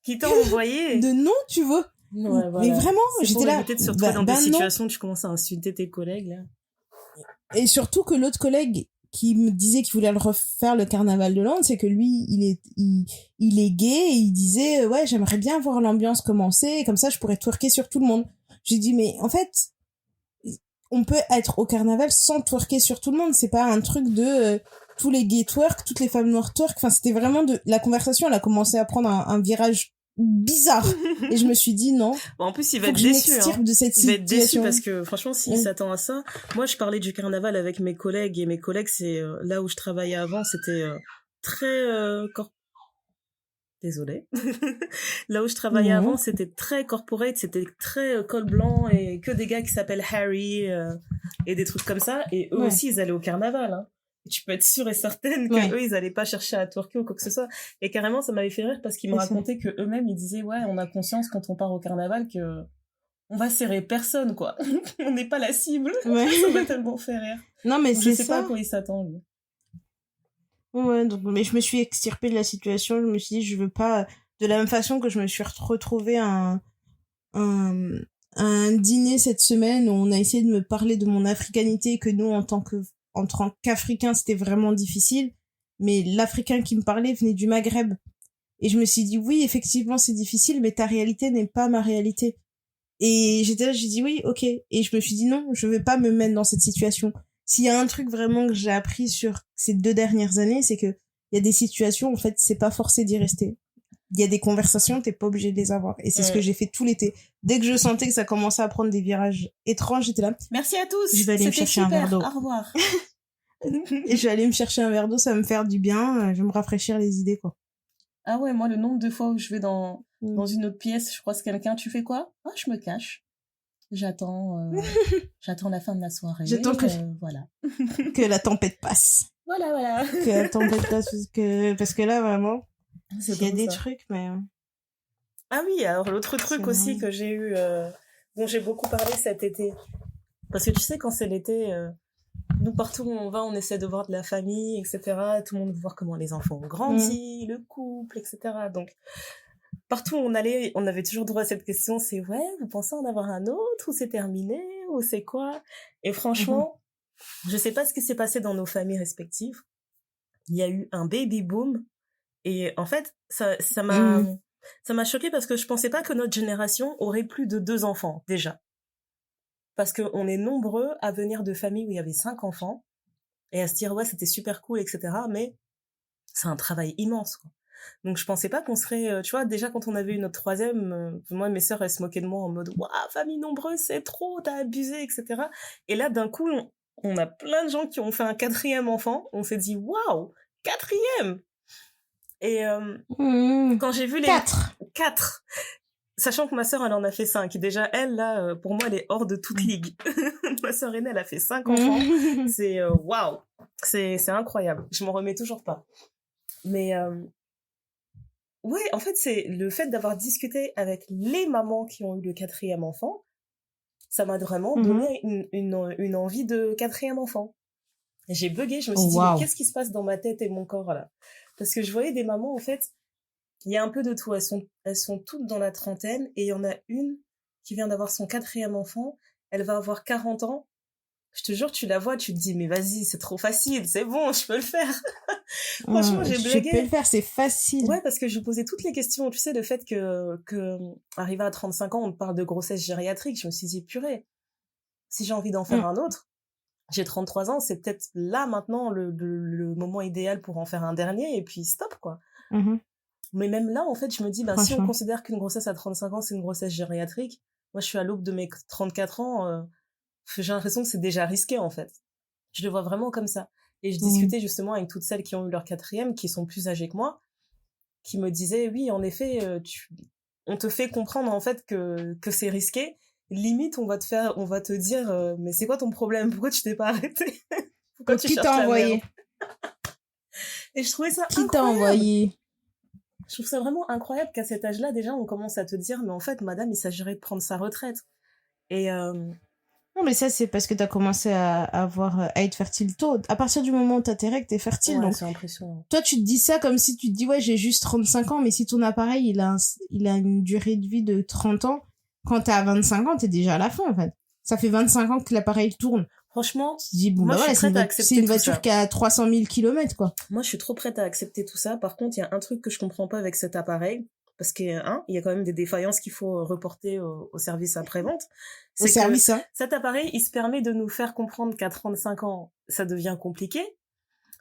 Qui t'a envoyé? de non, tu vois. Ouais, Mais voilà. vraiment, C'est j'étais pour là, éviter de se retrouver dans des non. situations où tu commences à insulter tes collègues, là. Et surtout que l'autre collègue qui me disait qu'il voulait le refaire le carnaval de Londres, c'est que lui, il est gay et il disait, ouais, j'aimerais bien voir l'ambiance commencer, et comme ça je pourrais twerker sur tout le monde. J'ai dit, mais en fait, on peut être au carnaval sans twerker sur tout le monde, c'est pas un truc de tous les gays twerk, toutes les femmes noires twerk, enfin c'était vraiment la conversation, elle a commencé à prendre un virage bizarre. Et je me suis dit non. Bon, en plus, il va Faut être que je déçu. m'extirpe de cette Il va être déçu situation. parce que, franchement, s'il s'attend à ça, moi, je parlais du carnaval avec mes collègues et mes collègues, c'est là où je travaillais avant, c'était très désolée. Là où je travaillais avant, c'était très corporate, c'était très col blanc et que des gars qui s'appellent Harry et des trucs comme ça. Et eux aussi, ils allaient au carnaval. Hein. Et tu peux être sûre et certaine que eux, ils allaient pas chercher à twerker ou quoi que ce soit. Et carrément, ça m'avait fait rire parce qu'ils me racontaient que eux-mêmes, ils disaient ouais, on a conscience quand on part au carnaval que on va serrer personne, quoi. On n'est pas la cible. Ouais. Ça m'a tellement fait rire. Non, mais donc, c'est je sais ça. pas à quoi il s'attend, lui. Ouais, donc, mais je me suis extirpée de la situation. Je me suis dit, je veux pas, de la même façon que je me suis retrouvée à un dîner cette semaine où on a essayé de me parler de mon africanité, que nous, en tant qu'Africains, c'était vraiment difficile. Mais l'Africain qui me parlait venait du Maghreb. Et je me suis dit, oui, effectivement, c'est difficile, mais ta réalité n'est pas ma réalité. Et j'étais là, j'ai dit oui, ok. Et je me suis dit non, je vais pas me mettre dans cette situation. S'il y a un truc vraiment que j'ai appris sur ces 2 dernières années, c'est que il y a des situations, en fait, c'est pas forcé d'y rester. Il y a des conversations, t'es pas obligé de les avoir. Et c'est ce que j'ai fait tout l'été. Dès que je sentais que ça commençait à prendre des virages étranges, j'étais là. Merci à tous. Je vais aller me chercher un verre d'eau. Au revoir. Et je vais aller me chercher un verre d'eau, ça va me faire du bien. Je vais me rafraîchir les idées, quoi. Ah ouais, moi, le nombre de fois où je vais dans une autre pièce, je croise quelqu'un, tu fais quoi? Ah, je me cache. J'attends la fin de la soirée. J'attends que voilà. Que la tempête passe. Voilà. Que la tempête passe parce que là vraiment il y a des ça. trucs mais ah oui, alors l'autre truc aussi que j'ai eu dont j'ai beaucoup parlé cet été. Parce que tu sais quand c'est l'été nous partout où on va, on essaie de voir de la famille, etc. Tout le monde veut voir comment les enfants ont grandi, le couple, etc. Donc partout où on allait, on avait toujours droit à cette question, c'est ouais, vous pensez en avoir un autre, ou c'est terminé, ou c'est quoi? Et franchement, je sais pas ce qui s'est passé dans nos familles respectives. Il y a eu un baby boom, et en fait, ça m'a choquée parce que je pensais pas que notre génération aurait plus de 2 enfants, déjà. Parce qu'on est nombreux à venir de familles où il y avait 5 enfants, et à se dire ouais, c'était super cool, etc. Mais c'est un travail immense, quoi. Donc je pensais pas qu'on serait, tu vois, déjà quand on avait eu notre 3e, moi mes sœurs elles se moquaient de moi en mode waouh, famille nombreuse c'est trop, t'as abusé, etc. Et là d'un coup on a plein de gens qui ont fait un 4e enfant, on s'est dit waouh, 4e. Et quand j'ai vu les 4, sachant que ma sœur elle en a fait 5, déjà elle là pour moi elle est hors de toute ligue. Ma sœur aînée elle a fait 5 enfants, c'est waouh, c'est incroyable, je m'en remets toujours pas. Mais ouais, en fait, c'est le fait d'avoir discuté avec les mamans qui ont eu le 4e enfant, ça m'a vraiment donné une envie de 4e enfant. Et j'ai bugué, je me suis dit, mais qu'est-ce qui se passe dans ma tête et mon corps, là? Parce que je voyais des mamans, en fait, il y a un peu de tout. Elles sont toutes dans la trentaine, et il y en a une qui vient d'avoir son 4e enfant, elle va avoir 40 ans. Je te jure, tu la vois, tu te dis, mais vas-y, c'est trop facile, c'est bon, je peux le faire. Franchement, j'ai blagué. Je peux le faire, c'est facile. Ouais, parce que je posais toutes les questions. Tu sais, le fait que arrivé à 35 ans, on te parle de grossesse gériatrique, je me suis dit, purée, si j'ai envie d'en faire un autre, j'ai 33 ans, c'est peut-être là, maintenant, le moment idéal pour en faire un dernier, et puis stop, quoi. Mais même là, en fait, je me dis, bah, si on considère qu'une grossesse à 35 ans, c'est une grossesse gériatrique, moi, je suis à l'aube de mes 34 ans, j'ai l'impression que c'est déjà risqué, en fait. Je le vois vraiment comme ça. Et je discutais justement avec toutes celles qui ont eu leur 4e, qui sont plus âgées que moi, qui me disaient, oui, en effet, on te fait comprendre, en fait, que c'est risqué. Limite, on va te dire, mais c'est quoi ton problème? Pourquoi tu t'es pas arrêté? Pourquoi tu cherches la merde? Et je trouvais ça incroyable. Qui t'a envoyé? Je trouve ça vraiment incroyable qu'à cet âge-là, déjà, on commence à te dire, mais en fait, madame, il s'agirait de prendre sa retraite. Et non, mais ça, c'est parce que t'as commencé à être fertile tôt. À partir du moment où t'as tes règles, t'es fertile. Ouais, donc, c'est impressionnant. Toi, tu te dis ça comme si tu te dis, ouais, j'ai juste 35 ans, mais si ton appareil, il a une durée de vie de 30 ans, quand t'es à 25 ans, t'es déjà à la fin, en fait. Ça fait 25 ans que l'appareil tourne. Franchement, tu te dis, bon, moi, bah voilà, c'est une voiture qui a 300 000 km, quoi. Moi, je suis trop prête à accepter tout ça. Par contre, il y a un truc que je comprends pas avec cet appareil. Parce qu'il y a quand même des défaillances qu'il faut reporter au service après-vente. Au service, hein. Cet appareil, il se permet de nous faire comprendre qu'à 35 ans, ça devient compliqué.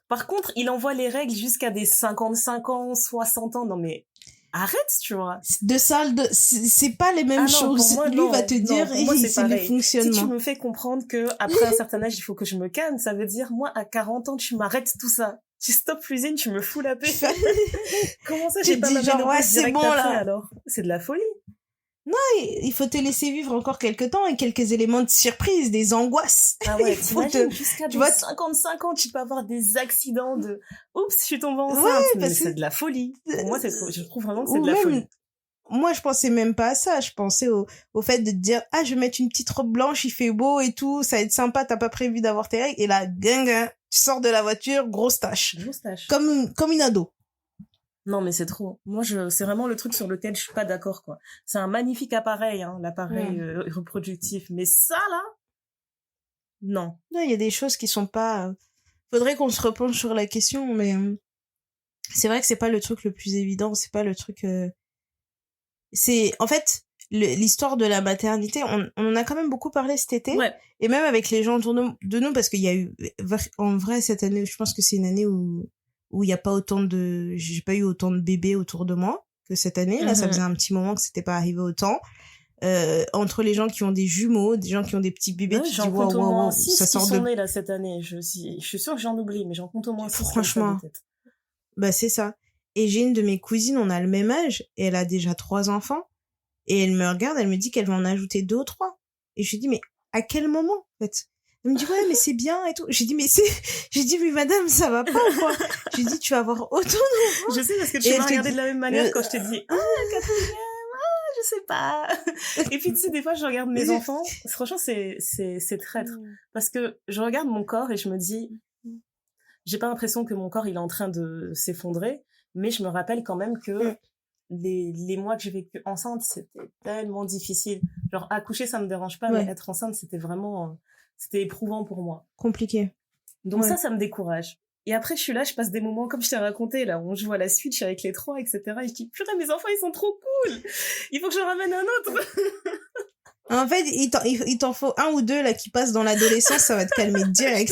Par contre, il envoie les règles jusqu'à des 55 ans, 60 ans. Non, mais arrête, tu vois. C'est pas les mêmes choses. Moi, lui non, va te dire, moi, c'est le fonctionnement. Si tu me fais comprendre que après un certain âge, il faut que je me calme, ça veut dire, moi, à 40 ans, tu m'arrêtes tout ça. Tu stoppes l'usine, tu me fous la paix. Comment ça, j'ai pas ma ménopause direct après, alors? C'est de la folie. Non, il faut te laisser vivre encore quelques temps et quelques éléments de surprise, des angoisses. Ah ouais, t'imagines, jusqu'à 55 ans, tu peux avoir des accidents de « Oups, je suis tombée enceinte ». Ouais, mais c'est de la folie. Pour moi, je trouve vraiment que c'est de la folie. Moi, je pensais même pas à ça. Je pensais au fait de te dire « Ah, je vais mettre une petite robe blanche, il fait beau et tout, ça va être sympa, t'as pas prévu d'avoir tes règles. » Et là, guinguin, tu sors de la voiture, grosse tache. Comme une ado. Non, mais c'est trop. Moi, c'est vraiment le truc sur lequel je suis pas d'accord, quoi. C'est un magnifique appareil, hein, l'appareil reproductif. Mais ça, là, non. Il y a des choses qui sont pas... Faudrait qu'on se repenche sur la question, mais c'est vrai que c'est pas le truc le plus évident. C'est pas le truc... C'est... En fait, l'histoire de la maternité, on en a quand même beaucoup parlé cet été. Ouais. Et même avec les gens autour de nous, parce qu'il y a eu... En vrai, cette année, je pense que c'est une année où il y a pas j'ai pas eu autant de bébés autour de moi que cette année. Là, ça faisait un petit moment que c'était pas arrivé autant. Entre les gens qui ont des jumeaux, des gens qui ont des petits bébés, ouais, tu dis wow, ça sort de... nés là cette année. Je suis sûre que j'en oublie, mais j'en compte au moins 6. Franchement. Bah, c'est ça. Et j'ai une de mes cousines, on a le même âge, et elle a déjà 3 enfants. Et elle me regarde, elle me dit qu'elle va en ajouter 2 ou 3. Et je lui dis, mais à quel moment, en fait? Elle me dit, ouais, mais c'est bien et tout. J'ai dit, mais madame, ça va pas ou quoi? J'ai dit, tu vas avoir autant d'enfants. Je sais, parce que tu m'as regardé de la même manière quand je t'ai dit, quatrième, je sais pas. Et puis, tu sais, des fois, je regarde mes enfants. Franchement, c'est traître. Parce que je regarde mon corps et je me dis, j'ai pas l'impression que mon corps, il est en train de s'effondrer. Mais je me rappelle quand même que les mois que j'ai vécu enceinte, c'était tellement difficile. Genre, accoucher, ça me dérange pas, mais être enceinte, c'était vraiment... C'était éprouvant pour moi. Compliqué. Donc ça me décourage. Et après, je suis là, je passe des moments, comme je t'ai raconté, là, où on joue à la Switch avec les 3, etc. Et je dis, purée, mes enfants, ils sont trop cool! Il faut que j'en ramène un autre! En fait, il t'en faut 1 ou 2, là, qui passent dans l'adolescence, ça va te calmer direct.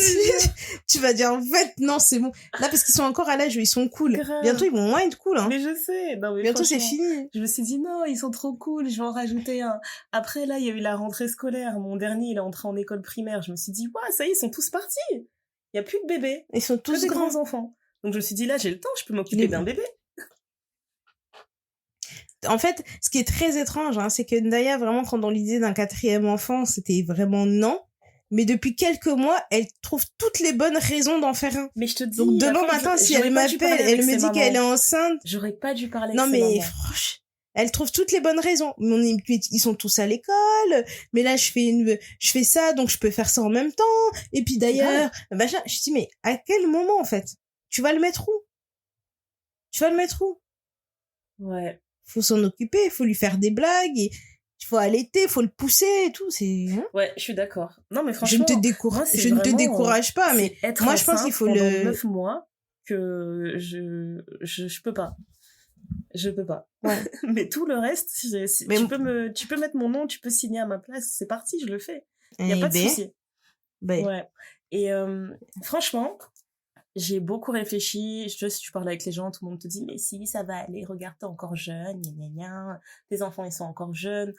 Tu vas dire, en fait, non, c'est bon. Là, parce qu'ils sont encore à l'âge où ils sont cool. Grave. Bientôt, ils vont moins être cool, hein. Mais je sais. Non, mais bientôt, c'est fini. Je me suis dit, non, ils sont trop cool, je vais en rajouter un. Après, là, il y a eu la rentrée scolaire. Mon dernier, il est entré en école primaire. Je me suis dit, ouais, ça y est, ils sont tous partis. Il y a plus de bébés. Ils sont tous grands enfants. Donc, je me suis dit, là, j'ai le temps, je peux m'occuper d'un bébé. En fait, ce qui est très étrange, hein, c'est que Ndaya, vraiment, quand dans l'idée d'un 4e enfant, c'était vraiment non. Mais depuis quelques mois, elle trouve toutes les bonnes raisons d'en faire un. Mais je te dis... Donc demain matin, si elle m'appelle, elle me dit qu'elle est enceinte... J'aurais pas dû parler avec ses mamans. Non mais franchement, elle trouve toutes les bonnes raisons. Ils sont tous à l'école, mais là je fais ça, donc je peux faire ça en même temps. Et puis d'ailleurs, machin. Je dis, mais à quel moment, en fait? Tu vas le mettre où? Ouais. Faut s'en occuper, il faut lui faire des blagues, il faut allaiter, il faut le pousser et tout, c'est... Ouais, je suis d'accord. Non, mais franchement... Je ne te décourage pas, mais moi, je pense qu'il faut 9 mois que je peux pas. Je peux pas. Ouais. Mais tout le reste, tu peux mettre mon nom, tu peux signer à ma place, c'est parti, je le fais. Il y a pas de souci. Ouais. Et franchement... J'ai beaucoup réfléchi. Si tu parles avec les gens, tout le monde te dit, mais si, ça va aller, regarde, t'es encore jeune, tes enfants, ils sont encore jeunes.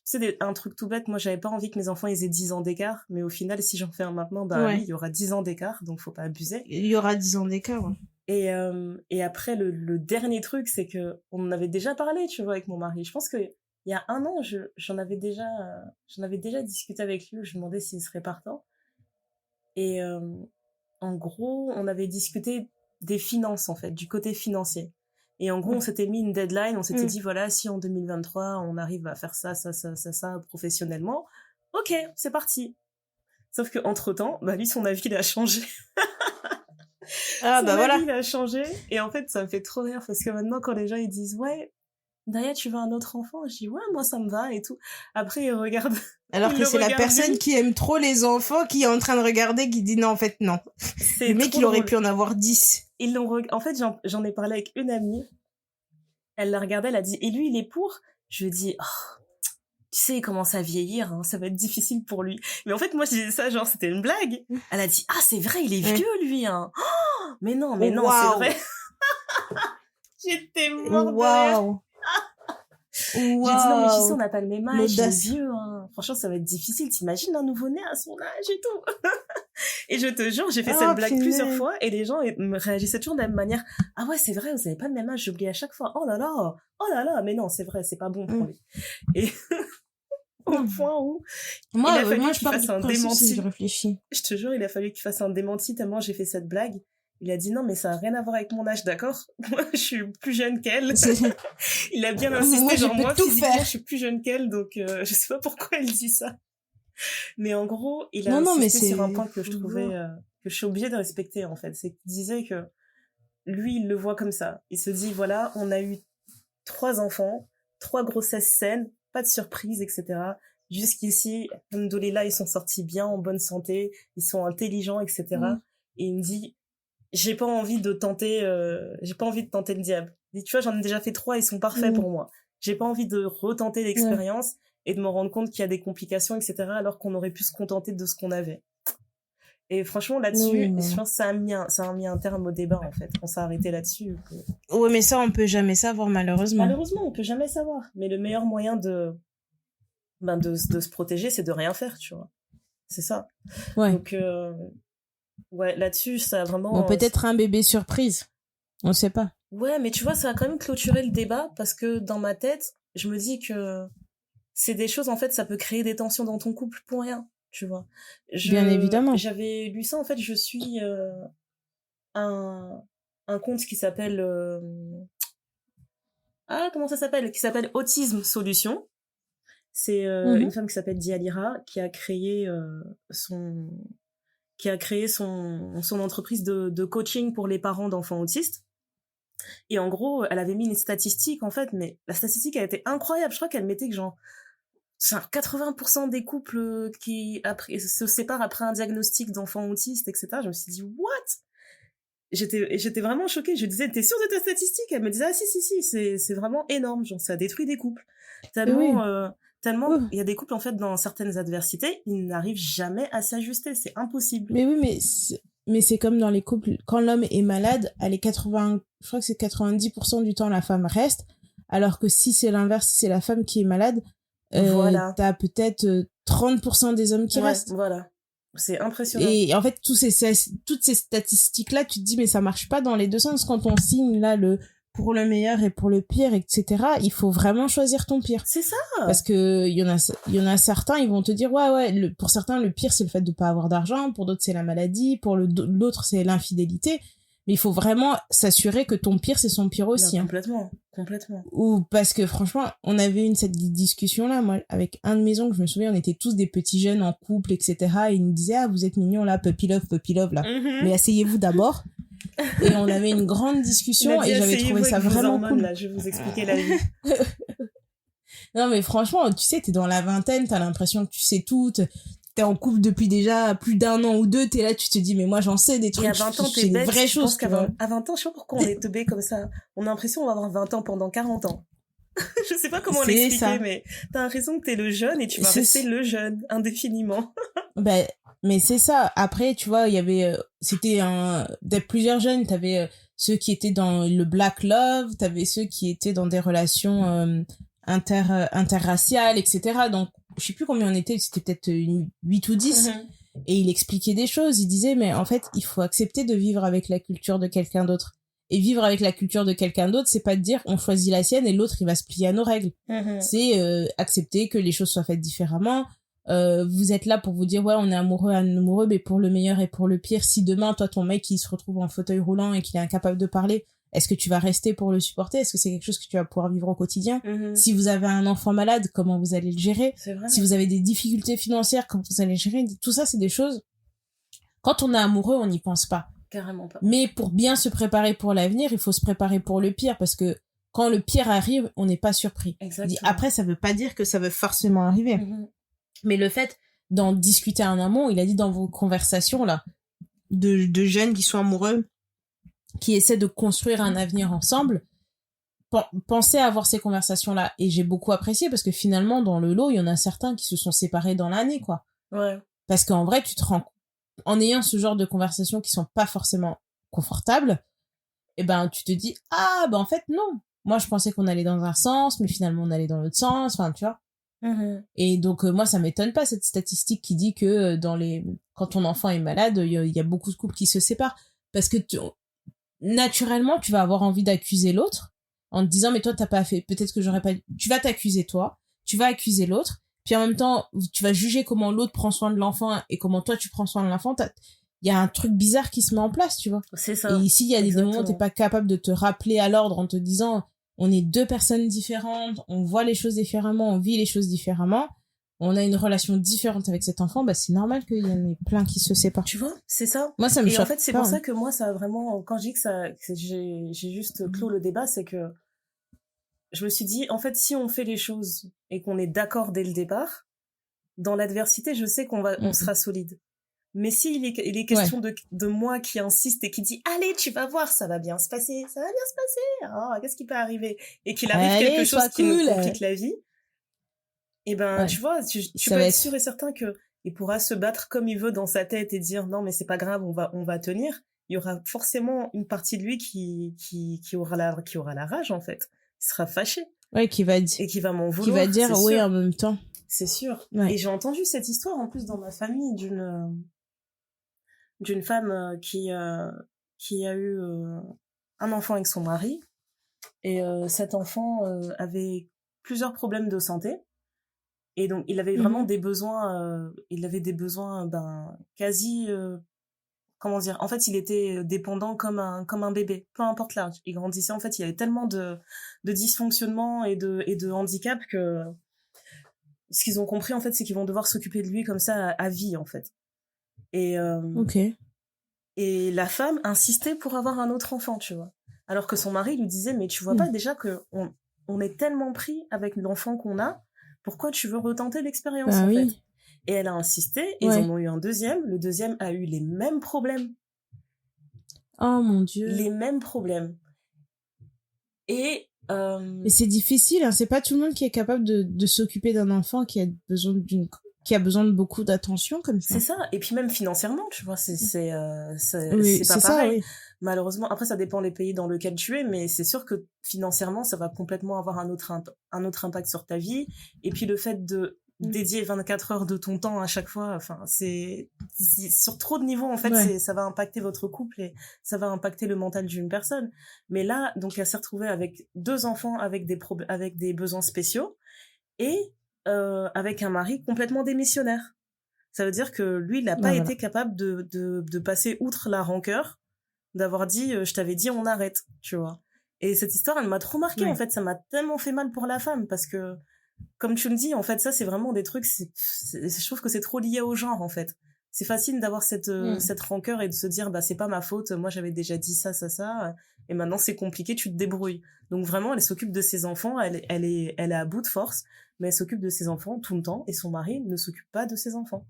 C'est un truc tout bête. Moi, j'avais pas envie que mes enfants, ils aient 10 ans d'écart. Mais au final, si j'en fais un maintenant, oui, il y aura 10 ans d'écart, donc faut pas abuser. Il y aura 10 ans d'écart, ouais. Et après, le dernier truc, c'est que on en avait déjà parlé, tu vois, avec mon mari. Je pense que il y a 1 an, j'en avais déjà discuté avec lui. Je lui demandais s'il serait partant. Et, en gros, on avait discuté des finances, en fait, du côté financier. Et en gros, on s'était mis une deadline, on s'était dit, voilà, si en 2023, on arrive à faire ça, professionnellement, ok, c'est parti. Sauf que entre-temps, lui, son avis, il a changé. Son avis, il a changé. Et en fait, ça me fait trop rire, parce que maintenant, quand les gens, ils disent, ouais, Ndaya, tu veux un autre enfant? Je dis, ouais, moi, ça me va, et tout. Après, ils regardent. Alors que c'est la personne qui aime trop les enfants qui est en train de regarder, qui dit non, en fait, non. Le mec, il aurait pu en avoir 10. En fait, j'en ai parlé avec une amie. Elle l'a regardé, elle a dit, et lui, il est pour? Je lui ai dit, oh, tu sais, il commence à vieillir, hein, ça va être difficile pour lui. Mais en fait, moi, je disais ça, genre, c'était une blague. Elle a dit, ah, c'est vrai, il est vieux, lui, hein. Oh, mais non, c'est vrai. J'étais morte de rire. Waouh. J'ai dit non, mais tu sais, on Waouh. n'a pas le même âge, il est L'audace. vieux, hein. Franchement, ça va être difficile. T'imagines un nouveau-né à son âge et tout. Et je te jure, j'ai fait cette Ah, blague plusieurs punaise. fois et les gens me réagissaient toujours de la même manière. Ah ouais, c'est vrai, vous avez pas le même âge, j'oublie à chaque fois. Oh là là, mais non, c'est vrai, c'est pas bon pour lui. Et au point où il a fallu Moi, je qu'il pars fasse du un principe si démenti. je réfléchis. Je te jure, il a fallu qu'il fasse un démenti tellement j'ai fait cette blague. Il a dit non, mais ça n'a rien à voir avec mon âge, d'accord? Moi, je suis plus jeune qu'elle. Il a bien insisté, Moi, je genre peux moi, tout physiquement, faire. je suis plus jeune qu'elle, donc je sais pas pourquoi elle dit ça. Mais en gros, il a Non, mais insisté sur un c'est... point que je faut trouvais, voir. que je suis obligée de respecter, en fait. C'est qu'il disait que lui, il le voit comme ça. Il se dit, voilà, on a eu 3 enfants, 3 grossesses saines, pas de surprise, etc. Jusqu'ici, alhamdoulilah, ils sont sortis bien, en bonne santé, ils sont intelligents, etc. Et il me dit, j'ai pas envie de tenter le diable. Il dit, tu vois, j'en ai déjà fait 3, ils sont parfaits pour moi. J'ai pas envie de retenter l'expérience et de me rendre compte qu'il y a des complications, etc. alors qu'on aurait pu se contenter de ce qu'on avait. Et franchement, là-dessus, je pense que ça a mis un terme au débat, en fait. On s'est arrêté là-dessus. Ouais, mais ça, on peut jamais savoir, malheureusement. Malheureusement, on peut jamais savoir. Mais le meilleur moyen de se protéger, c'est de rien faire, tu vois. C'est ça. Ouais. Donc, ouais, là-dessus, ça a vraiment... Bon, peut-être un bébé surprise. On sait pas. Ouais, mais tu vois, ça a quand même clôturé le débat parce que dans ma tête, je me dis que c'est des choses, en fait, ça peut créer des tensions dans ton couple pour rien, tu vois. Bien évidemment. J'avais lu ça, en fait, je suis un compte qui s'appelle... comment ça s'appelle? Qui s'appelle Autisme Solution. C'est une femme qui s'appelle Dialira qui a créé son entreprise de coaching pour les parents d'enfants autistes. Et en gros, elle avait mis une statistique, en fait, mais la statistique, elle était incroyable. Je crois qu'elle mettait que genre 80% des couples qui se séparent après un diagnostic d'enfants autistes, etc. Je me suis dit, what? J'étais vraiment choquée. Je disais, t'es sûre de ta statistique? Elle me disait, ah si, c'est vraiment énorme. Genre, ça détruit des couples. Tellement, il y a des couples, en fait, dans certaines adversités, ils n'arrivent jamais à s'ajuster. C'est impossible. Mais oui, mais c'est comme dans les couples. Quand l'homme est malade, je crois que c'est 90% du temps, la femme reste. Alors que si c'est l'inverse, si c'est la femme qui est malade, voilà. t'as peut-être 30% des hommes qui restent. Voilà. C'est impressionnant. Et en fait, toutes ces statistiques-là, tu te dis, mais ça marche pas dans les deux sens. Quand on signe, là, pour le meilleur et pour le pire, etc., il faut vraiment choisir ton pire. C'est ça. Parce que il y en a certains, ils vont te dire, ouais, pour certains, le pire, c'est le fait de pas avoir d'argent. Pour d'autres, c'est la maladie. Pour l'autre, c'est l'infidélité. Mais il faut vraiment s'assurer que ton pire, c'est son pire aussi. Non, complètement. Ou parce que franchement, on avait cette discussion-là, moi, avec un de mes oncles, je me souviens, on était tous des petits jeunes en couple, etc. Et il nous disait, ah, vous êtes mignons là, puppy love, là. Mais asseyez-vous d'abord. Et on avait une grande discussion et j'avais trouvé ça vraiment cool. Là, je vais vous expliquer la vie. Non, mais franchement, tu sais, t'es dans la vingtaine, t'as l'impression que tu sais tout, t'es en couple depuis déjà plus d'1 an ou 2, t'es là, tu te dis, mais moi, j'en sais des trucs. Et à 20 ans, t'es bête. Des vraies choses. À 20 ans, je sais pas pourquoi on est teubé comme ça. On a l'impression qu'on va avoir 20 ans pendant 40 ans. Je sais pas comment l'expliquer, mais t'as l'impression que t'es le jeune et tu vas rester le jeune, indéfiniment. Ben, mais c'est ça. Après, tu vois, il y avait, c'était plusieurs jeunes. T'avais ceux qui étaient dans le black love, t'avais ceux qui étaient dans des relations interraciales, etc. Donc, je sais plus combien on était, c'était peut-être 8 ou 10. Et il expliquait des choses. Il disait, mais en fait, il faut accepter de vivre avec la culture de quelqu'un d'autre. Et vivre avec la culture de quelqu'un d'autre, c'est pas de dire on choisit la sienne et l'autre il va se plier à nos règles. C'est accepter que les choses soient faites différemment. Vous êtes là pour vous dire ouais on est amoureux mais pour le meilleur et pour le pire, si demain toi ton mec il se retrouve en fauteuil roulant et qu'il est incapable de parler, est-ce que tu vas rester pour le supporter? Est-ce que c'est quelque chose que tu vas pouvoir vivre au quotidien? Si vous avez un enfant malade, comment vous allez le gérer? Si vous avez des difficultés financières, comment vous allez le gérer? Tout ça c'est des choses, quand on est amoureux on n'y pense pas. Carrément pas. Mais pour bien se préparer pour l'avenir, il faut se préparer pour le pire, parce que quand le pire arrive, on n'est pas surpris. Exactement. Après, ça veut pas dire que ça veut forcément arriver. Mais le fait d'en discuter en amont, il a dit dans vos conversations, là, de jeunes qui sont amoureux, qui essaient de construire un avenir ensemble, pensez à avoir ces conversations-là. Et j'ai beaucoup apprécié, parce que finalement, dans le lot, il y en a certains qui se sont séparés dans l'année, quoi. Ouais. Parce qu'en vrai, tu te rends en ayant ce genre de conversations qui sont pas forcément confortables, et ben tu te dis ah ben en fait non, moi je pensais qu'on allait dans un sens mais finalement on allait dans l'autre sens, enfin tu vois. Et donc moi ça m'étonne pas cette statistique qui dit que quand ton enfant est malade il y a beaucoup de couples qui se séparent parce que naturellement tu vas avoir envie d'accuser l'autre en te disant mais toi t'as pas fait, peut-être que j'aurais pas, tu vas t'accuser toi, tu vas accuser l'autre, puis en même temps tu vas juger comment l'autre prend soin de l'enfant et comment toi tu prends soin de l'enfant. Il y a un truc bizarre qui se met en place, tu vois. C'est ça. Et ici il y a des moments où t'es pas capable de te rappeler à l'ordre en te disant on est deux personnes différentes, on voit les choses différemment, on vit les choses différemment, on a une relation différente avec cet enfant, bah c'est normal qu'il y en ait plein qui se séparent. Tu vois, c'est ça. Moi, ça me choque. Et en fait, c'est pour ça que moi, ça a vraiment, quand je dis que j'ai juste clos le débat, c'est que je me suis dit, en fait, si on fait les choses et qu'on est d'accord dès le départ, dans l'adversité, je sais on sera solide. Mais s'il est question de moi qui insiste et qui dit allez tu vas voir ça va bien se passer oh, qu'est-ce qui peut arriver et qu'il arrive quelque chose qui nous complique la vie, et ben tu vois tu peux être sûr et certain que il pourra se battre comme il veut dans sa tête et dire non mais c'est pas grave, on va tenir. Il y aura forcément une partie de lui qui aura la rage en fait, il sera fâché et qui va m'en vouloir, qui va dire oui en même temps, c'est sûr. Et j'ai entendu cette histoire en plus dans ma famille d'une femme qui a eu un enfant avec son mari, et cet enfant avait plusieurs problèmes de santé, et donc il avait vraiment des besoins quasi comment dire, en fait il était dépendant comme un bébé, peu importe l'âge, il grandissait, en fait il y avait tellement de dysfonctionnements et de handicap que ce qu'ils ont compris en fait c'est qu'ils vont devoir s'occuper de lui comme ça à vie en fait. Et et la femme insistait pour avoir un autre enfant, tu vois. Alors que son mari lui disait mais tu vois pas déjà que on est tellement pris avec l'enfant qu'on a, pourquoi tu veux retenter l'expérience en fait. Et elle a insisté et ils en ont eu un deuxième, le deuxième a eu les mêmes problèmes. Oh mon Dieu. Les mêmes problèmes. Et mais c'est difficile, hein. C'est pas tout le monde qui est capable de s'occuper d'un enfant qui a besoin de beaucoup d'attention comme ça. C'est ça, et puis même financièrement, tu vois, c'est pas pareil. Oui. Malheureusement, après ça dépend des pays dans lesquels tu es, mais c'est sûr que financièrement, ça va complètement avoir un autre impact sur ta vie. Et puis le fait de dédier 24 heures de ton temps à chaque fois, enfin c'est sur trop de niveaux en fait, ça va impacter votre couple et ça va impacter le mental d'une personne. Mais là, donc elle s'est retrouvée avec 2 enfants avec des besoins spéciaux et avec un mari complètement démissionnaire. Ça veut dire que lui, il n'a pas été capable de passer outre la rancœur, d'avoir dit je t'avais dit on arrête, tu vois. Et cette histoire, elle m'a trop marquée en fait, ça m'a tellement fait mal pour la femme parce que comme tu le dis, en fait, ça c'est vraiment des trucs, je trouve que c'est trop lié au genre en fait. C'est facile d'avoir cette rancœur et de se dire bah c'est pas ma faute, moi j'avais déjà dit ça et maintenant c'est compliqué, tu te débrouilles. Donc vraiment elle s'occupe de ses enfants, elle est à bout de force, mais elle s'occupe de ses enfants tout le temps et son mari ne s'occupe pas de ses enfants.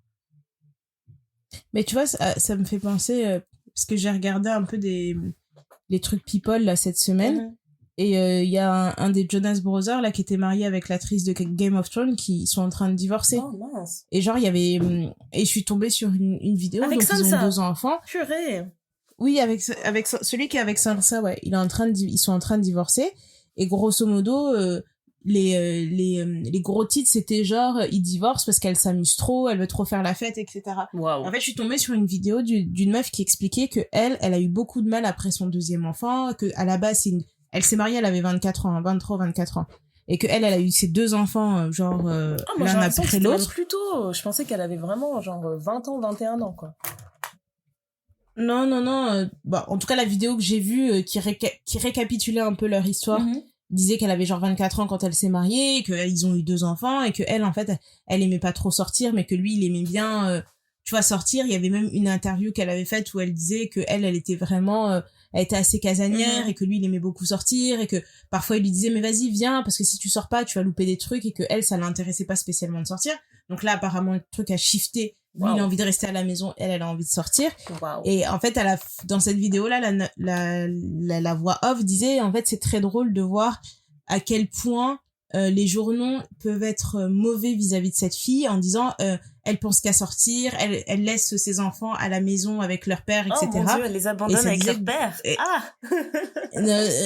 Mais tu vois, ça me fait penser parce que j'ai regardé un peu les trucs people là cette semaine. Et il y a un des Jonas Brothers là qui était marié avec l'actrice de Game of Thrones qui sont en train de divorcer. Oh mince. Et genre il y avait et je suis tombée sur une vidéo avec donc Sansa. Ils ont 2 enfants. Purée. Oui, avec celui qui est avec Sansa, ouais, ils sont en train de divorcer et grosso modo les gros titres c'était genre ils divorcent parce qu'elle s'amuse trop, elle veut trop faire la fête, etc. Wow. En fait je suis tombée sur une vidéo d'une meuf qui expliquait que elle a eu beaucoup de mal après son 2e enfant, que à la base elle s'est mariée, elle avait 23 ans. Et que elle a eu ses 2 enfants, genre, l'un après l'autre. Même plus tôt. Je pensais qu'elle avait vraiment, genre, 20 ans, 21 ans, quoi. Non. Bah, en tout cas, la vidéo que j'ai vue, qui récapitulait un peu leur histoire, disait qu'elle avait genre 24 ans quand elle s'est mariée, qu'ils ont eu 2 enfants, et que elle, en fait, elle aimait pas trop sortir, mais que lui, il aimait bien, tu vois, sortir. Il y avait même une interview qu'elle avait faite où elle disait que elle était vraiment... elle était assez casanière et que lui il aimait beaucoup sortir et que parfois il lui disait mais vas-y viens parce que si tu sors pas tu vas louper des trucs, et que elle ça l'intéressait pas spécialement de sortir. Donc là apparemment le truc a shifté, lui il a envie de rester à la maison, elle a envie de sortir. Et en fait dans cette vidéo là la voix off disait en fait c'est très drôle de voir à quel point les journaux peuvent être mauvais vis-à-vis de cette fille en disant elle pense qu'à sortir, elle laisse ses enfants à la maison avec leur père, etc. Oh mon Dieu, elle les abandonne avec leur père.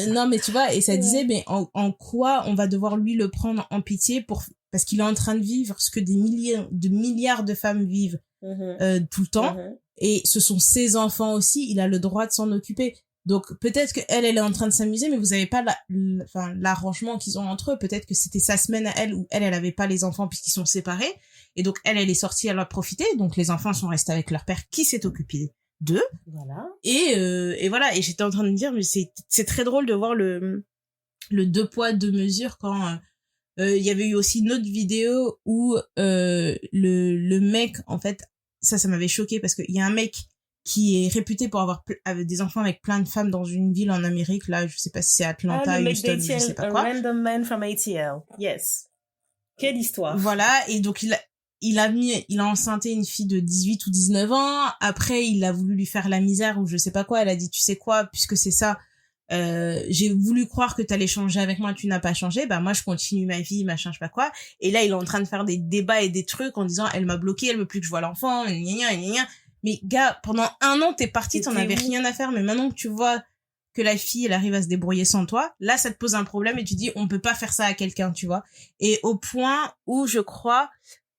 Non, mais tu vois, et ça disait, mais en quoi on va devoir lui le prendre en pitié parce qu'il est en train de vivre ce que des milliards de femmes vivent tout le temps, et ce sont ses enfants aussi, il a le droit de s'en occuper. Donc peut-être qu'elle est en train de s'amuser, mais vous avez pas l'arrangement qu'ils ont entre eux. Peut-être que c'était sa semaine à elle où elle avait pas les enfants puisqu'ils sont séparés, et donc elle est sortie, elle a profité, donc les enfants sont restés avec leur père qui s'est occupé d'eux. Voilà. Et voilà, et j'étais en train de me dire, mais c'est très drôle de voir le deux poids deux mesures quand il y avait eu aussi une autre vidéo où le mec, en fait, ça m'avait choqué parce qu'il y a un mec qui est réputé pour avoir des enfants avec plein de femmes dans une ville en Amérique, là, je sais pas si c'est Atlanta, Houston, je sais pas quoi. A random man from ATL. Yes. Quelle histoire. Voilà, et donc il a enceinté une fille de 18 ou 19 ans. Après, il a voulu lui faire la misère ou je sais pas quoi. Elle a dit, tu sais quoi, puisque c'est ça, j'ai voulu croire que t'allais changer avec moi, tu n'as pas changé. Bah, moi, je continue ma vie, machin, je sais pas quoi. Et là, il est en train de faire des débats et des trucs en disant, elle m'a bloqué, elle veut plus que je vois l'enfant, gna gna gna gna. Mais gars, pendant 1 an, t'es parti, t'en avais rien à faire. Mais maintenant que tu vois que la fille, elle arrive à se débrouiller sans toi, là, ça te pose un problème et tu dis, on peut pas faire ça à quelqu'un, tu vois. Et au point où je crois,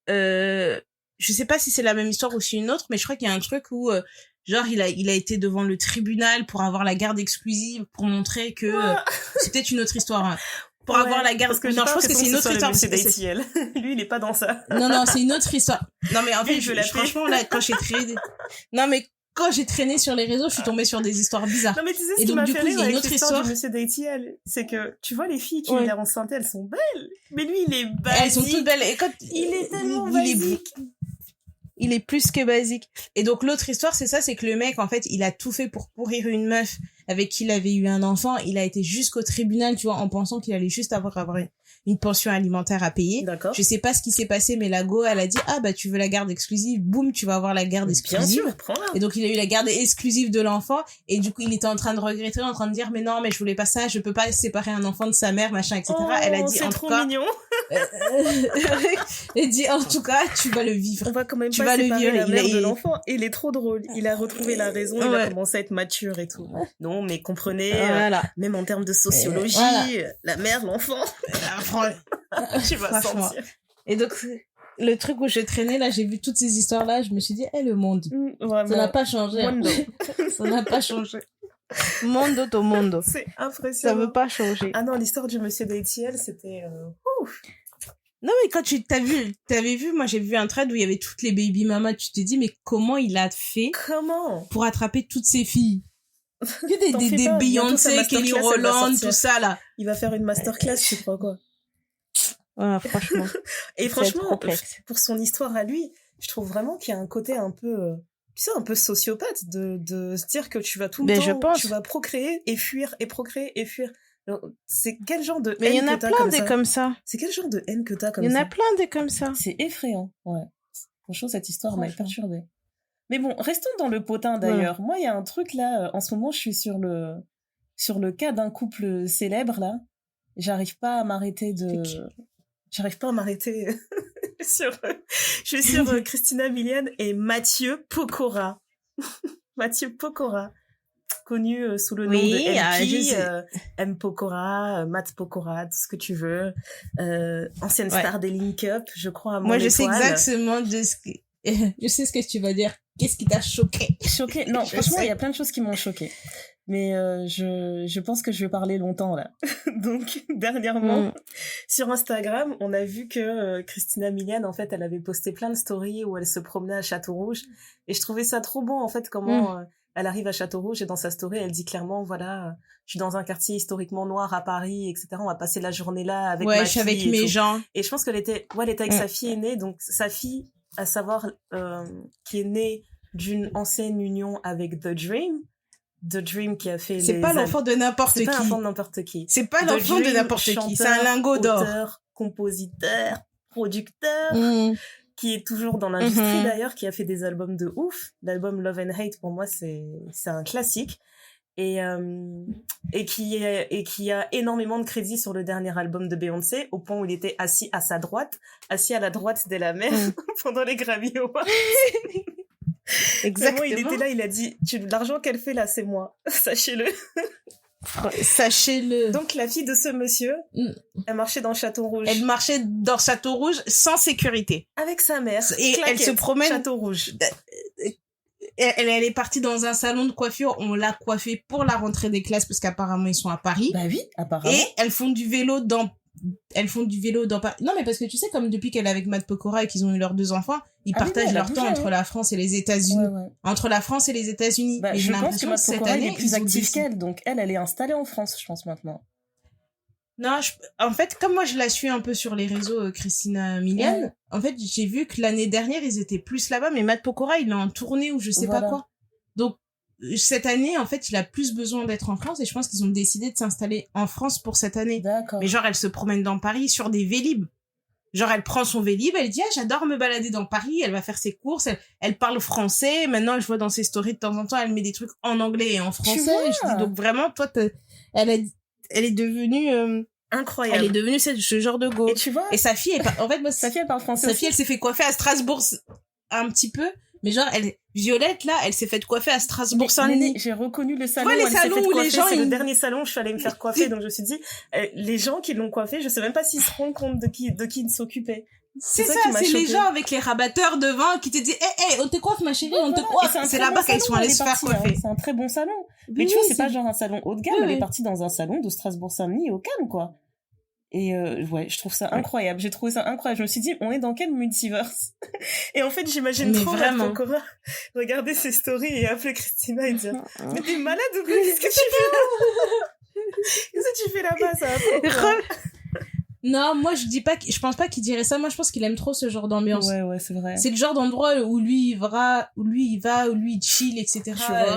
je sais pas si c'est la même histoire ou si une autre, mais je crois qu'il y a un truc où, genre, il a été devant le tribunal pour avoir la garde exclusive, pour montrer que, c'est peut-être une autre histoire, hein. Pour avoir la garde, non, je pense que c'est une autre histoire. Lui, il est pas dans ça. Non, c'est une autre histoire. Non, mais en fait, franchement, là, quand j'ai traîné sur les réseaux, je suis tombée sur des histoires bizarres. Non, mais tu sais, ce qui m'a fait rire avec l'histoire du monsieur d'ATL, c'est que, tu vois, les filles qui ont l'air enceintes, elles sont belles. Mais lui, il est basique. Elles sont toutes belles. Et quand il est tellement basique. Il est plus que basique. Et donc, l'autre histoire, c'est ça, c'est que le mec, en fait, il a tout fait pour pourrir une meuf avec qui il avait eu un enfant. Il a été jusqu'au tribunal, tu vois, en pensant qu'il allait juste avoir une pension alimentaire à payer. D'accord. Je sais pas ce qui s'est passé, mais la go, elle a dit, ah, bah, tu veux la garde exclusive, boum, tu vas avoir la garde exclusive. Bien sûr, prends-la. Et donc, il a eu la garde exclusive de l'enfant, et du coup, il était en train de regretter, en train de dire, mais non, mais je voulais pas ça, je peux pas séparer un enfant de sa mère, machin, etc. Oh, elle a dit, en tout cas. C'est trop mignon. Elle dit, en tout cas, tu vas le vivre. On va quand même pas séparer la mère de l'enfant. Et il est trop drôle. Il a retrouvé la raison, il a commencé à être mature et tout. Non, mais comprenez, même en termes de sociologie, la mère, l'enfant. Tu vas sentir. Et donc, le truc où je traînais, là, j'ai vu toutes ces histoires-là, je me suis dit, le monde. Vraiment. Ça n'a pas changé. Ça n'a pas changé. Mondo to mondo. C'est impressionnant. Ça veut pas changer. Ah non, l'histoire du monsieur d'ATL, c'était... Non, mais quand t'avais vu, moi j'ai vu un thread où il y avait toutes les baby mamas, tu te dis, mais comment il a fait pour attraper toutes ces filles? Que des Beyoncé, Kelly Rowland, tout ça, là. Il va faire une masterclass, tu crois quoi? Ouais, franchement. Et franchement, pour son histoire à lui, je trouve vraiment qu'il y a un côté un peu, tu sais, un peu sociopathe de se dire que tu vas tout le temps, tu vas procréer et fuir, et procréer et fuir. C'est quel genre de haine que t'as comme ça? Mais il y en a plein des comme ça. C'est quel genre de haine que t'as comme ça? Il y en a plein des comme ça. C'est effrayant, ouais. Franchement, cette histoire m'a perturbée. Mais bon, restons dans le potin d'ailleurs. Ouais. Moi, il y a un truc là, en ce moment, je suis sur le cas d'un couple célèbre là. J'arrive pas à m'arrêter je suis sur Christina Milian et Mathieu Pokora. Mathieu Pokora. Connu sous le nom de MP, M. Pokora, Matt Pokora, tout ce que tu veux. Ancienne star des Link Up, je crois, à mon Moi, je étoile. sais exactement je sais ce que tu vas dire. Qu'est-ce qui t'a choqué? Choqué? Non, franchement, il y a plein de choses qui m'ont choqué. Mais je pense que je vais parler longtemps, là. Donc, dernièrement, sur Instagram, on a vu que Christina Milian, en fait, elle avait posté plein de stories où elle se promenait à Château-Rouge. Et je trouvais ça trop bon, en fait, comment... elle arrive à Château-Rouge et dans sa story, elle dit clairement, voilà, je suis dans un quartier historiquement noir à Paris, etc. On va passer la journée là avec ma fille. Ouais, je suis avec mes gens. Et je pense qu'elle était avec sa fille aînée. Donc, sa fille, à savoir, qui est née d'une ancienne union avec The Dream. The Dream qui a fait c'est pas l'enfant de n'importe qui. C'est pas l'enfant de n'importe qui. C'est pas l'enfant de n'importe qui. C'est un lingot d'or. Auteur, compositeur, producteur. Qui est toujours dans l'industrie d'ailleurs, qui a fait des albums de ouf. L'album Love and Hate, pour moi, c'est un classique. et qui a énormément de crédits sur le dernier album de Beyoncé, au point où il était assis à sa droite, assis à la droite de la mère pendant les Grammy Awards. Exactement. Il était là, il a dit, l'argent qu'elle fait là, c'est moi, sachez-le. Sachez-le. Donc la fille de ce monsieur, elle marchait dans Château Rouge. Elle marchait dans Château Rouge sans sécurité. Avec sa mère. Et elle se promène. Château Rouge. Elle est partie dans un salon de coiffure. On l'a coiffée pour la rentrée des classes parce qu'apparemment ils sont à Paris. Bah oui, apparemment. Et elles font du vélo dans Paris. Non, mais parce que tu sais, comme depuis qu'elle est avec Matt Pokora et qu'ils ont eu leurs 2 enfants, ils partagent leur temps entre la France et les États-Unis. Ouais. Entre la France et les États-unis. Bah, et je pense que Matt cette Pokora année, est plus actif qu'elle, donc elle est installée en France, je pense, maintenant. Non, en fait, comme moi je la suis un peu sur les réseaux, Christina Milian, en fait, j'ai vu que l'année dernière, ils étaient plus là-bas, mais Matt Pokora, il est en tournée ou je sais pas quoi. Donc, cette année, en fait, il a plus besoin d'être en France et je pense qu'ils ont décidé de s'installer en France pour cette année. D'accord. Mais genre, elle se promène dans Paris sur des Vélib. Genre, elle prend son Vélib, elle dit, j'adore me balader dans Paris, elle va faire ses courses, elle parle français. Maintenant, je vois dans ses stories de temps en temps, elle met des trucs en anglais et en français. Et je dis, donc vraiment, toi, elle est devenue, incroyable. Elle est devenue ce genre de go. Et tu vois. Et sa fille, en fait, moi, sa fille, elle parle français. Sa fille, elle s'est fait coiffer à Strasbourg un petit peu. Mais genre, Violette, là, elle s'est fait coiffer à Strasbourg-Saint-Denis. J'ai reconnu le salon. Ouais, les salons où les gens, c'est le dernier salon où je suis allée me faire coiffer. Donc je me suis dit, les gens qui l'ont coiffée, je sais même pas s'ils se rendent compte de qui ils s'occupaient. C'est ça, c'est les gens avec les rabatteurs devant qui te disent, on te coiffe, ma chérie, on te coiffe. C'est là-bas qu'elles sont allées se faire coiffer. C'est un très bon salon. Mais tu vois, c'est pas genre un salon haut de gamme. Elle est partie dans un salon de Strasbourg-Saint-Denis au calme, quoi. Et ouais, je trouve ça incroyable. J'ai trouvé ça incroyable. Je me suis dit, on est dans quel multiverse? Et en fait, j'imagine trop Matt Pokora regarder ses stories et appeler Christina et dire, mais t'es malade ou quoi? Qu'est-ce que tu fais là? Qu'est-ce que tu fais là-bas, ça? Non, moi je pense pas qu'il dirait ça. Moi je pense qu'il aime trop ce genre d'ambiance. Ouais, c'est vrai. C'est le genre d'endroit où lui il va, où lui il chill, etc.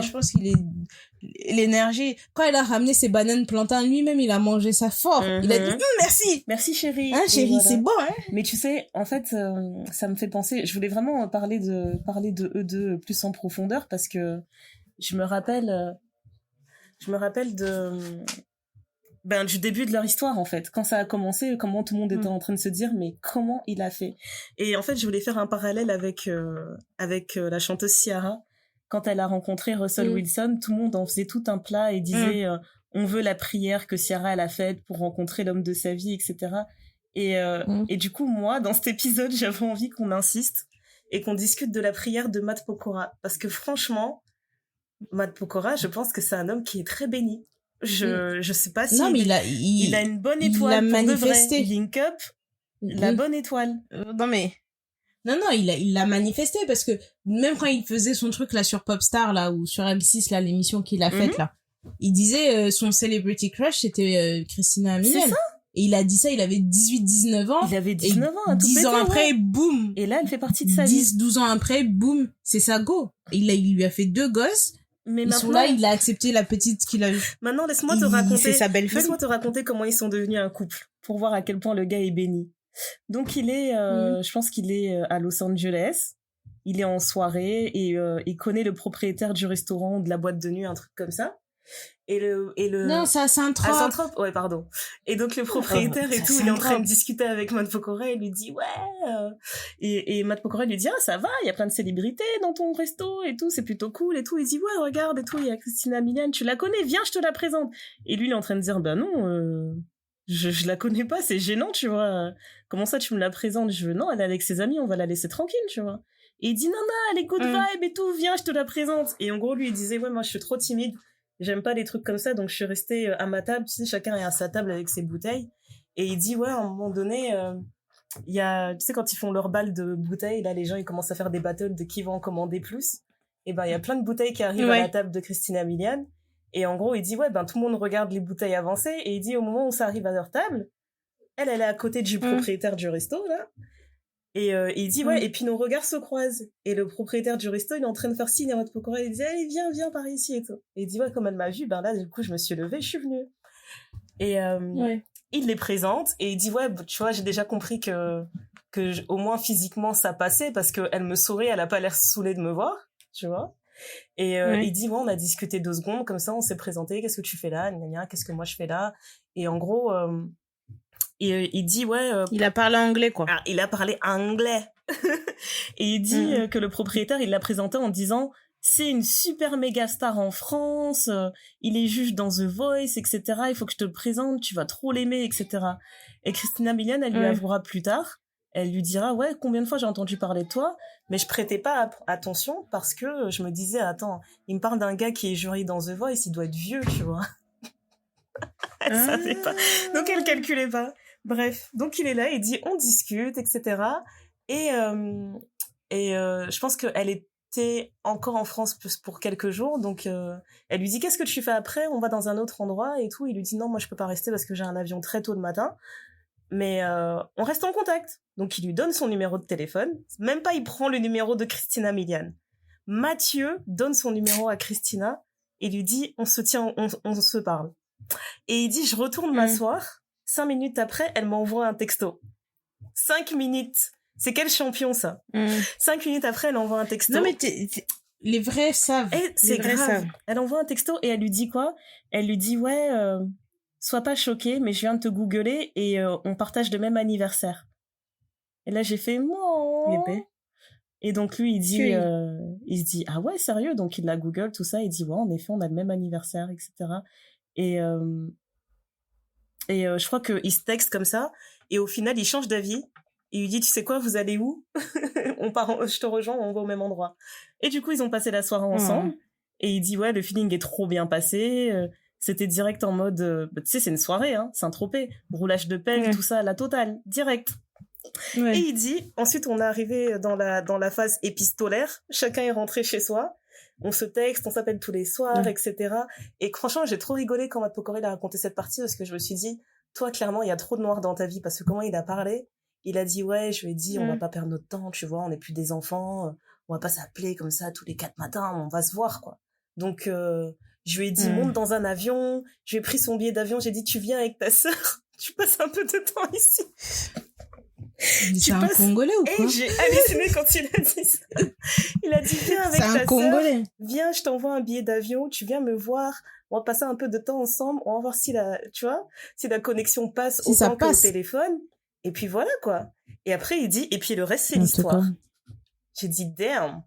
Je pense qu'il est l'énergie. Quand il a ramené ses bananes plantains, lui-même il a mangé ça fort. Il a dit merci chérie. Hein chérie, voilà. C'est bon hein. Mais tu sais, en fait, ça me fait penser. Je voulais vraiment parler de eux deux plus en profondeur parce que je me rappelle du début de leur histoire, en fait. Quand ça a commencé, comment tout le monde était en train de se dire, mais comment il a fait? Et en fait, je voulais faire un parallèle avec la chanteuse Ciara. Quand elle a rencontré Russell Wilson, tout le monde en faisait tout un plat et disait, on veut la prière que Ciara, elle a faite pour rencontrer l'homme de sa vie, etc. Et du coup, moi, dans cet épisode, j'avais envie qu'on insiste et qu'on discute de la prière de Matt Pokora. Parce que franchement, Matt Pokora, je pense que c'est un homme qui est très béni. Je sais pas si non, mais il a une bonne étoile il pour manifesté. De vrai. Link Up, la bonne étoile. Non, il l'a manifesté parce que même quand il faisait son truc là sur Popstar là ou sur M6 là, l'émission qu'il a faite là, il disait son celebrity crush c'était Christina Milian. C'est ça. Et il a dit ça, il avait 18-19 ans. Il avait 19 ans, à tout 10 ans après, boum. Et là, elle fait partie de sa vie. 10-12 ans après, boum, c'est sa go. Et il lui a fait 2 gosses. Mais ils sont là, il a accepté la petite qu'il a eue. Maintenant, laisse-moi te raconter comment ils sont devenus un couple, pour voir à quel point le gars est béni. Donc, il est, je pense qu'il est à Los Angeles. Il est en soirée et il connaît le propriétaire du restaurant ou de la boîte de nuit, un truc comme ça. Non, c'est à Saint-Trope. À Saint-Trope, ouais, pardon. Et donc, le propriétaire et tout, il est en train de discuter avec Matt Pokora et lui dit, ouais, et Matt Pokora lui dit, ah, ça va, il y a plein de célébrités dans ton resto et tout, c'est plutôt cool et tout. Il dit, ouais, regarde et tout, il y a Christina Milian, tu la connais, viens, je te la présente. Et lui, il est en train de dire, bah non, je la connais pas, c'est gênant, tu vois. Comment ça, tu me la présentes? Non, elle est avec ses amis, on va la laisser tranquille, tu vois. Et il dit, non, elle est good vibe et tout, viens, je te la présente. Et en gros, lui, il disait, ouais, moi, je suis trop timide. J'aime pas les trucs comme ça, donc je suis restée à ma table, tu sais, chacun est à sa table avec ses bouteilles. Et il dit, ouais, à un moment donné, il y a, tu sais, quand ils font leur balle de bouteilles, là, les gens, ils commencent à faire des battles de qui va en commander plus. Et ben, il y a plein de bouteilles qui arrivent à la table de Christina Milian. Et en gros, il dit, ouais, ben, tout le monde regarde les bouteilles avancer. Et il dit, au moment où ça arrive à leur table, elle est à côté du propriétaire du resto, là. Et il dit, ouais, et puis nos regards se croisent. Et le propriétaire du resto, il est en train de faire signe à Matt Pokora, il dit, allez, viens par ici et tout. Et il dit, ouais, comme elle m'a vu, ben là, du coup, je me suis levée, je suis venue. Et il les présente, et il dit, ouais, tu vois, j'ai déjà compris que au moins physiquement, ça passait, parce qu'elle me sourit, elle a pas l'air saoulée de me voir, tu vois. Et Ouais. il dit, ouais, on a discuté 2 secondes, comme ça, on s'est présenté, qu'est-ce que tu fais là, gna, gna, qu'est-ce que moi je fais là. Et en gros, il dit, ouais, Il a parlé anglais, quoi. il a parlé anglais. Et il dit que le propriétaire, il l'a présenté en disant, c'est une super méga star en France, il est juge dans The Voice, etc. Il faut que je te le présente, tu vas trop l'aimer, etc. Et Christina Milian, elle lui avouera plus tard, elle lui dira, ouais, combien de fois j'ai entendu parler de toi, mais je prêtais pas attention parce que je me disais, attends, il me parle d'un gars qui est jury dans The Voice, il doit être vieux, tu vois. Elle savait pas. Donc elle calculait pas. Bref, donc il est là, il dit, on discute, etc. Et je pense qu'elle était encore en France pour quelques jours, donc elle lui dit, qu'est-ce que tu fais après? On va dans un autre endroit et tout. Il lui dit, non, moi je peux pas rester parce que j'ai un avion très tôt le matin, mais on reste en contact. Donc il lui donne son numéro de téléphone, même pas il prend le numéro de Christina Milian. Mathieu donne son numéro à Christina et lui dit, on se parle. Et il dit, je retourne m'asseoir. 5 minutes après, elle m'envoie un texto. 5 minutes. C'est quel champion, ça? 5 minutes après, elle envoie un texto. Non, mais les vrais savent. Et c'est grave. Elle envoie un texto et elle lui dit quoi? Elle lui dit, ouais, sois pas choquée, mais je viens de te googler et on partage le même anniversaire. Et là, j'ai fait, non. Et donc, lui, il se dit, ah ouais, sérieux? Donc, il la google, tout ça. Il dit, ouais, en effet, on a le même anniversaire, etc. Et je crois qu'il se texte comme ça. Et au final, il change d'avis. Il lui dit, tu sais quoi, vous allez où? Je te rejoins, on va au même endroit. Et du coup, ils ont passé la soirée ensemble. Et il dit, ouais, le feeling est trop bien passé. C'était direct en mode, tu sais, c'est une soirée, hein, Saint-Tropez. Roulage de pelle, tout ça, la totale, direct. Et il dit, ensuite, on est arrivé dans la phase épistolaire. Chacun est rentré chez soi. On se texte, on s'appelle tous les soirs, etc. Et franchement, j'ai trop rigolé quand Matt Pokora a raconté cette partie parce que je me suis dit, toi, clairement, il y a trop de noir dans ta vie parce que comment il a parlé, il a dit, ouais, je lui ai dit, on va pas perdre notre temps, tu vois, on n'est plus des enfants, on va pas s'appeler comme ça tous les 4 matins, on va se voir, quoi. Donc, je lui ai dit, monte dans un avion, je lui ai pris son billet d'avion, j'ai dit, tu viens avec ta sœur, tu passes un peu de temps ici. C'est un Congolais ou quoi? Et j'ai halluciné quand il a dit ça. Il a dit, viens avec ta sœur, viens, je t'envoie un billet d'avion, tu viens me voir, on va passer un peu de temps ensemble, on va voir si la connexion passe autant que le téléphone. Et puis voilà, quoi. Et après, il dit, et puis le reste, c'est l'histoire. J'ai dit, damn.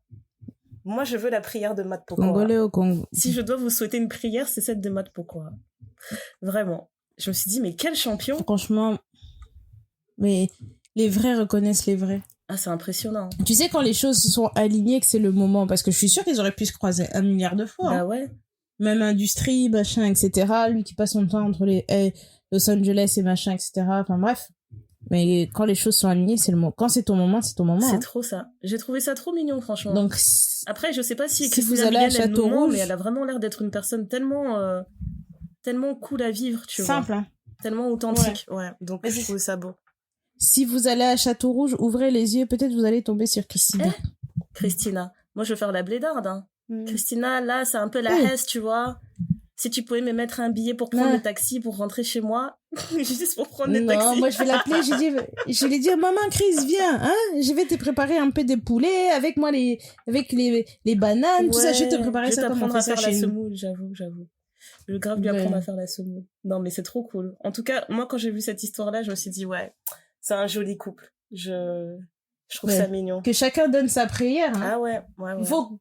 Moi, je veux la prière de Matt Pokora. Congolais au Congo. Si je dois vous souhaiter une prière, c'est celle de Matt Pokora. Vraiment. Je me suis dit, mais quel champion. Franchement, mais les vrais reconnaissent les vrais. Ah, c'est impressionnant. Tu sais, quand les choses sont alignées, que c'est le moment. Parce que je suis sûre qu'ils auraient pu se croiser 1 milliard de fois. Bah ouais. Même industrie, machin, etc. Lui qui passe son temps entre Los Angeles et machin, etc. Enfin bref. Mais quand les choses sont alignées, c'est le moment. Quand c'est ton moment, c'est ton moment. C'est trop ça. J'ai trouvé ça trop mignon, franchement. Donc, après, je sais pas si vous allez à Château-Rouge, mais elle a vraiment l'air d'être une personne tellement cool à vivre, tu vois. Simple, hein. Tellement authentique. Ouais. Donc, je trouve ça beau. Si vous allez à Château-Rouge, ouvrez les yeux, peut-être vous allez tomber sur Christina. Christina. Moi, je veux faire la blédarde, hein. Christina, là, c'est un peu la hesse, tu vois. Si tu pouvais me mettre un billet pour prendre le taxi pour rentrer chez moi, juste pour prendre le taxi. Non, moi je vais l'appeler, je vais dire maman Chris, viens, hein, je vais te préparer un peu de poulet avec moi avec les bananes, tout ça, je vais te préparer ça comme on fait ça chez nous. Je vais t'apprendre à faire la semoule, j'avoue. Je vais grave lui apprendre à faire la semoule. Non, mais c'est trop cool. En tout cas, moi quand j'ai vu cette histoire-là, je me suis dit ouais, c'est un joli couple. Je trouve ça mignon. Que chacun donne sa prière. Hein. Ah ouais. Faut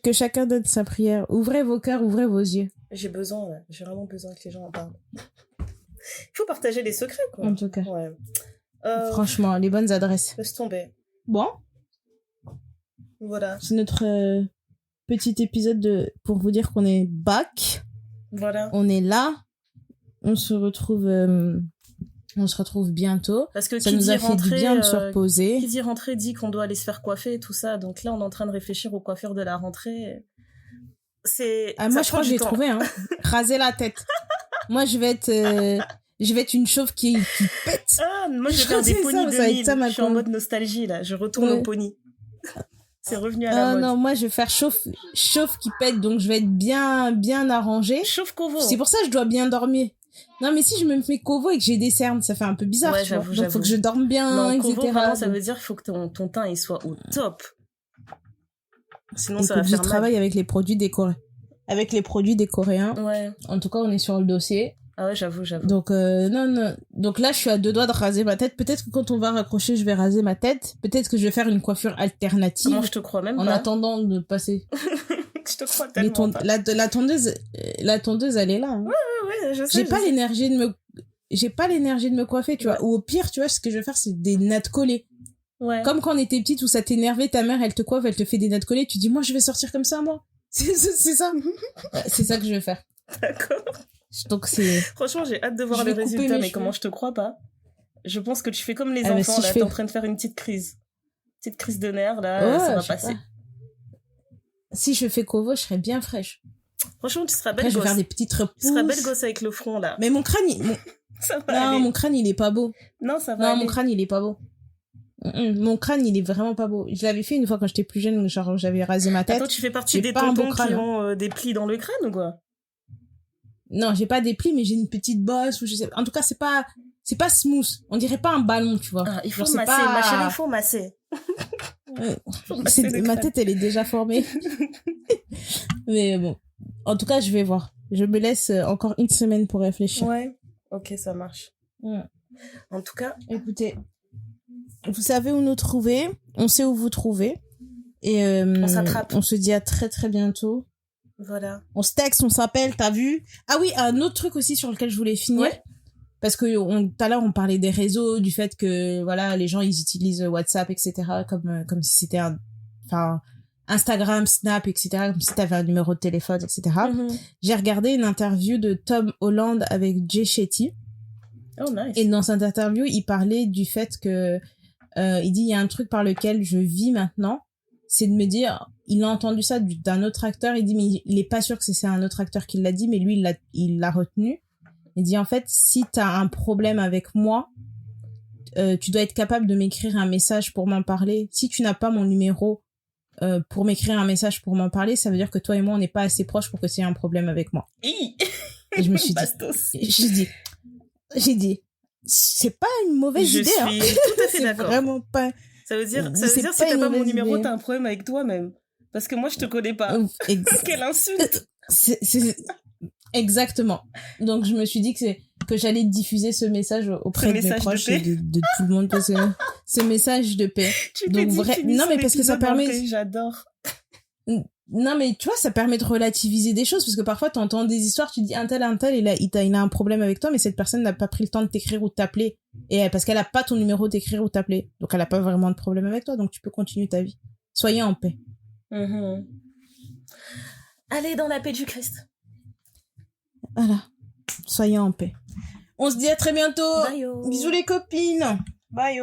que chacun donne sa prière. Ouvrez vos cœurs, ouvrez vos yeux. J'ai vraiment besoin que les gens en parlent. Il faut partager les secrets, quoi. En tout cas. Ouais. Franchement, les bonnes adresses. Laisse tomber. Bon. Voilà. C'est notre petit épisode pour vous dire qu'on est back. Voilà. On est là. On se retrouve bientôt. Parce que ça nous a fait du bien de se reposer. Qui dit rentrer dit qu'on doit aller se faire coiffer et tout ça. Donc là, on est en train de réfléchir aux coiffures de la rentrée. Moi, je crois que j'ai trouvé, hein. Raser la tête. Moi, je vais être une chauve qui pète. Ah, moi, je vais faire des ponis de Lille. Je suis en mode nostalgie, là. Je retourne au pony. C'est revenu à la mode. Non, moi, je vais faire chauve qui pète. Donc, je vais être bien, bien arrangée. Chauve Kovo. C'est pour ça que je dois bien dormir. Non, mais si je me fais Kovo et que j'ai des cernes, ça fait un peu bizarre. Ouais, tu vois. j'avoue. Donc, faut que je dorme bien, non, etc. Kovo, vraiment, ça veut dire qu'il faut que ton teint, il soit au top. Sinon, ça va Écoute, je faire mal. travaille avec les produits des Coréens. Avec les produits des Coréens. Ouais. En tout cas, on est sur le dossier. Ah ouais, j'avoue. Donc, non. Donc là, je suis à 2 doigts de raser ma tête. Peut-être que quand on va raccrocher, je vais raser ma tête. Peut-être que je vais faire une coiffure alternative. Comment je te crois même en pas. attendant de passer. Je te crois tellement pas. La tondeuse, elle est là. Hein. Ouais, je sais. J'ai pas l'énergie de me coiffer, tu vois. Ou au pire, tu vois, ce que je vais faire, c'est des nattes collées. Ouais. Comme quand on était petite où ça t'énervait, ta mère, elle te coiffe, elle te fait des nattes collées, tu dis, moi, je vais sortir comme ça, moi. C'est ça. C'est ça que je vais faire. D'accord. Donc c'est... Franchement, j'ai hâte de voir Je le vais couper résultat, mes mais cheveux. comment je te crois pas. Je pense que tu fais comme les Ah, mais enfants, si là, je t'es fais- en train de faire une petite crise. Petite crise de nerfs, là, Ouais, ça va je sais passer. pas. Si je fais Kovo, je serais bien fraîche. Franchement, tu seras Après, belle je vais gosse. faire des petites repousses. Tu seras belle gosse avec le front, là. Mais mon crâne, Ça va non, aller. mon crâne, il est pas beau. Non, ça va Non, aller. mon crâne, il est pas beau. Mon crâne, il est vraiment pas beau. Je l'avais fait une fois quand j'étais plus jeune, genre j'avais rasé ma tête. Attends, tu fais partie J'ai des pas un beau tontons qui crâne. ont des plis dans le crâne ou quoi? Non, j'ai pas des plis, mais j'ai une petite bosse ou je sais. En tout cas, c'est pas smooth. On dirait pas un ballon, tu vois. Ah, il faut Genre, c'est masser, pas... ma chérie, il faut masser. Faut masser le Ma crâne. tête, elle est déjà formée. Mais bon. En tout cas, je vais voir. Je me laisse encore une semaine pour réfléchir. Ouais, ok, ça marche. Ouais. En tout cas, Écoutez, vous savez où nous trouver. On sait où vous trouver. Et on s'attrape. on se dit à très très bientôt. Voilà. On se texte, on s'appelle, t'as vu? Ah oui, un autre truc aussi sur lequel je voulais finir. Ouais. Parce que tout à l'heure, on parlait des réseaux, du fait que, voilà, les gens, ils utilisent WhatsApp, etc., comme si c'était Instagram, Snap, etc., comme si t'avais un numéro de téléphone, etc. Mhm. J'ai regardé une interview de Tom Holland avec Jay Shetty. Oh, nice. Et dans cette interview, il parlait du fait que, il dit, il y a un truc par lequel je vis maintenant, c'est de me dire, il a entendu ça d'un autre acteur, il dit, mais il est pas sûr que c'est un autre acteur qui l'a dit, mais lui, il l'a retenu. Il dit, en fait, si t'as un problème avec moi, tu dois être capable de m'écrire un message pour m'en parler. Si tu n'as pas mon numéro pour m'écrire un message pour m'en parler, ça veut dire que toi et moi, on n'est pas assez proches pour que tu aies un problème avec moi. Hi. Et je me suis dit, Bastos. j'ai dit, c'est pas une mauvaise Je idée. suis tout à fait C'est d'accord. vraiment pas... Ça veut dire C'est si pas t'as une pas mon mauvaise numéro, idée. t'as un problème avec toi-même. Parce que moi, je te connais pas. Quelle insulte. C'est exactement. Donc je me suis dit que j'allais diffuser ce message auprès de mes message de proches paix. et de tout le monde, parce que ce message de paix. Tu Donc, t'es dit, non, mais parce que ça permet... J'adore. Non, mais tu vois, ça permet de relativiser des choses, parce que parfois t'entends des histoires, tu dis un tel, il a un problème avec toi, mais cette personne n'a pas pris le temps de t'écrire ou de t'appeler. Et parce qu'elle a pas ton numéro d'écrire ou t'appeler. Donc elle a pas vraiment de problème avec toi, donc tu peux continuer ta vie. Soyez en paix. Mhm. Allez dans la paix du Christ. Voilà. Soyez en paix. On se dit à très bientôt. Bye. Bisous les copines. Bye.